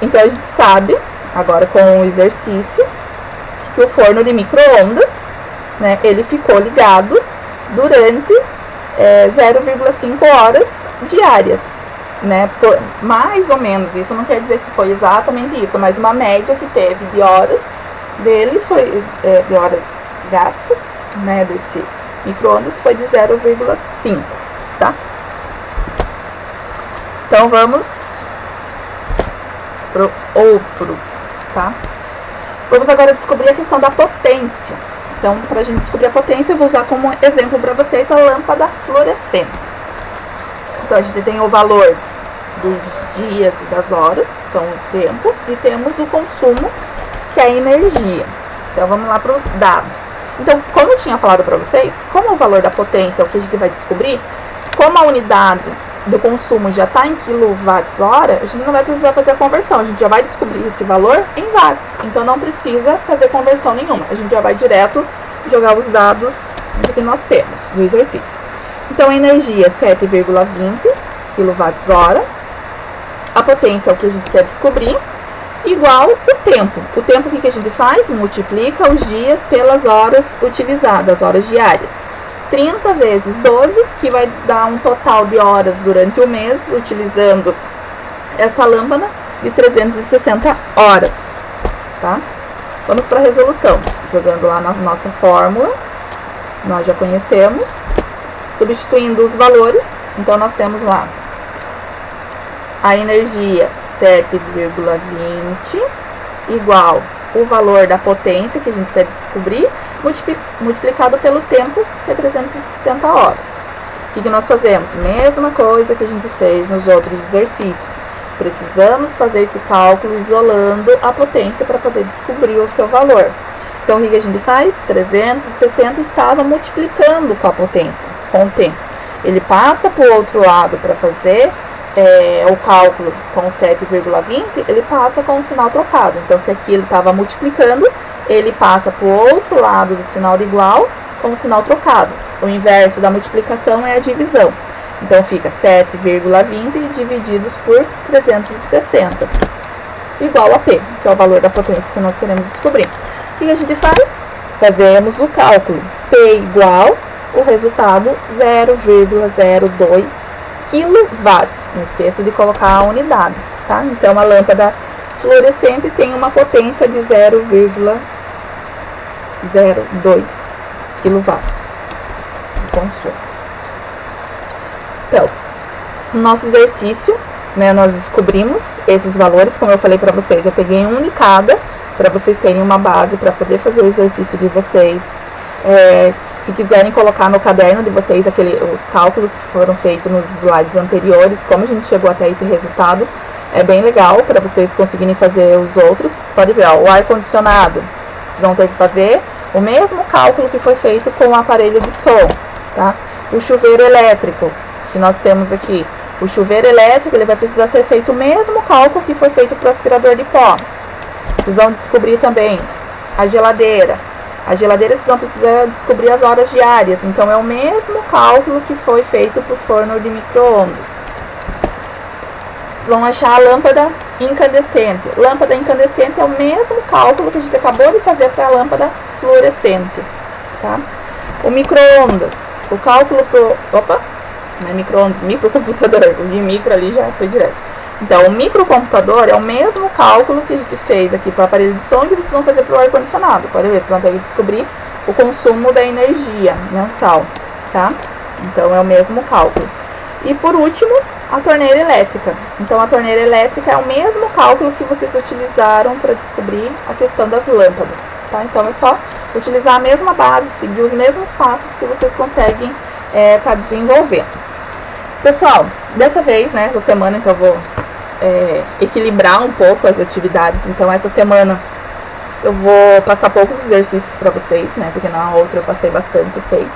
Speaker 1: Então, a gente sabe, agora com o exercício, que o forno de micro-ondas, né, ele ficou ligado durante 0,5 horas diárias, né, mais ou menos. Isso não quer dizer que foi exatamente isso, mas uma média que teve de horas dele foi, de horas gastas, né, desse micro-ondas foi de 0,5, tá? Então, vamos pro outro, tá? Vamos agora descobrir a questão da potência. Então, para a gente descobrir a potência, eu vou usar como exemplo para vocês a lâmpada fluorescente. Então, a gente tem o valor dos dias e das horas, que são o tempo, e temos o consumo, que é a energia. Então, vamos lá para os dados. Então, como eu tinha falado para vocês, como o valor da potência é o que a gente vai descobrir, como a unidade do consumo já está em quilowatts-hora, a gente não vai precisar fazer a conversão, a gente já vai descobrir esse valor em watts, então não precisa fazer conversão nenhuma, a gente já vai direto jogar os dados que nós temos do exercício. Então, a energia é 7,20 kWh, a potência é o que a gente quer descobrir, igual o tempo. O tempo, o que a gente faz? Multiplica os dias pelas horas utilizadas, horas diárias. 30 vezes 12, que vai dar um total de horas durante o mês, utilizando essa lâmpada, de 360 horas, tá? Vamos para a resolução. Jogando lá na nossa fórmula, nós já conhecemos, substituindo os valores, então nós temos lá a energia 7,20 igual o valor da potência que a gente quer descobrir multiplicado pelo tempo, que é 360 horas. O que nós fazemos? Mesma coisa que a gente fez nos outros exercícios. Precisamos fazer esse cálculo isolando a potência para poder descobrir o seu valor. Então, o que a gente faz? 360 estava multiplicando com a potência, com o tempo. Ele passa para o outro lado para fazer o cálculo com 7,20, ele passa com o sinal trocado. Então, se aqui ele estava multiplicando, ele passa para o outro lado do sinal de igual com o sinal trocado. O inverso da multiplicação é a divisão. Então, fica 7,20 divididos por 360, igual a P, que é o valor da potência que nós queremos descobrir. O que a gente faz? Fazemos o cálculo. P igual, o resultado, 0,02 quilowatts. Não esqueça de colocar a unidade, tá? Então, a lâmpada fluorescente tem uma potência de 0,02 quilowatts de consumo. Então, no nosso exercício, né, nós descobrimos esses valores, como eu falei para vocês. Eu peguei um de cada, para vocês terem uma base para poder fazer o exercício de vocês. Se quiserem colocar no caderno de vocês os cálculos que foram feitos nos slides anteriores, como a gente chegou até esse resultado, é bem legal para vocês conseguirem fazer os outros. Pode ver, ó, o ar-condicionado, vocês vão ter que fazer o mesmo cálculo que foi feito com o aparelho de som, tá? O chuveiro elétrico, que nós temos aqui, o chuveiro elétrico, ele vai precisar ser feito o mesmo cálculo que foi feito para o aspirador de pó. Vocês vão descobrir também a geladeira. A geladeira vocês vão precisar descobrir as horas diárias. Então, é o mesmo cálculo que foi feito para o forno de micro-ondas. Vocês vão achar a lâmpada incandescente. Lâmpada incandescente é o mesmo cálculo que a gente acabou de fazer para a lâmpada fluorescente, tá? O micro-ondas, o cálculo pro... Opa! Não é micro-ondas, microcomputador. O de micro ali já foi direto. Então, o microcomputador é o mesmo cálculo que a gente fez aqui para o aparelho de som que vocês vão fazer para o ar-condicionado. Pode ver, vocês vão ter que descobrir o consumo da energia mensal, tá? Então, é o mesmo cálculo. E, por último, a torneira elétrica. Então, a torneira elétrica é o mesmo cálculo que vocês utilizaram para descobrir a questão das lâmpadas, tá? Então, é só utilizar a mesma base, seguir os mesmos passos que vocês conseguem tá desenvolvendo. Pessoal, dessa vez, né, essa semana, então eu vou equilibrar um pouco as atividades. Então, essa semana eu vou passar poucos exercícios para vocês, né, porque na outra eu passei bastante, eu sei.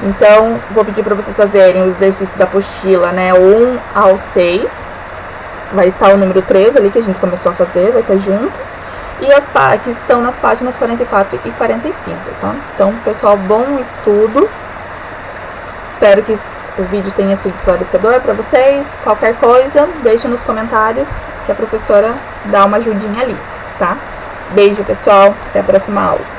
Speaker 1: Então, vou pedir para vocês fazerem o exercício da apostila, né, 1 ao 6. Vai estar o número 3 ali que a gente começou a fazer, vai estar junto. E as que estão nas páginas 44 e 45, tá? Então, pessoal, bom estudo. Espero que o vídeo tenha sido esclarecedor para vocês. Qualquer coisa, deixe nos comentários que a professora dá uma ajudinha ali, tá? Beijo, pessoal. Até a próxima aula.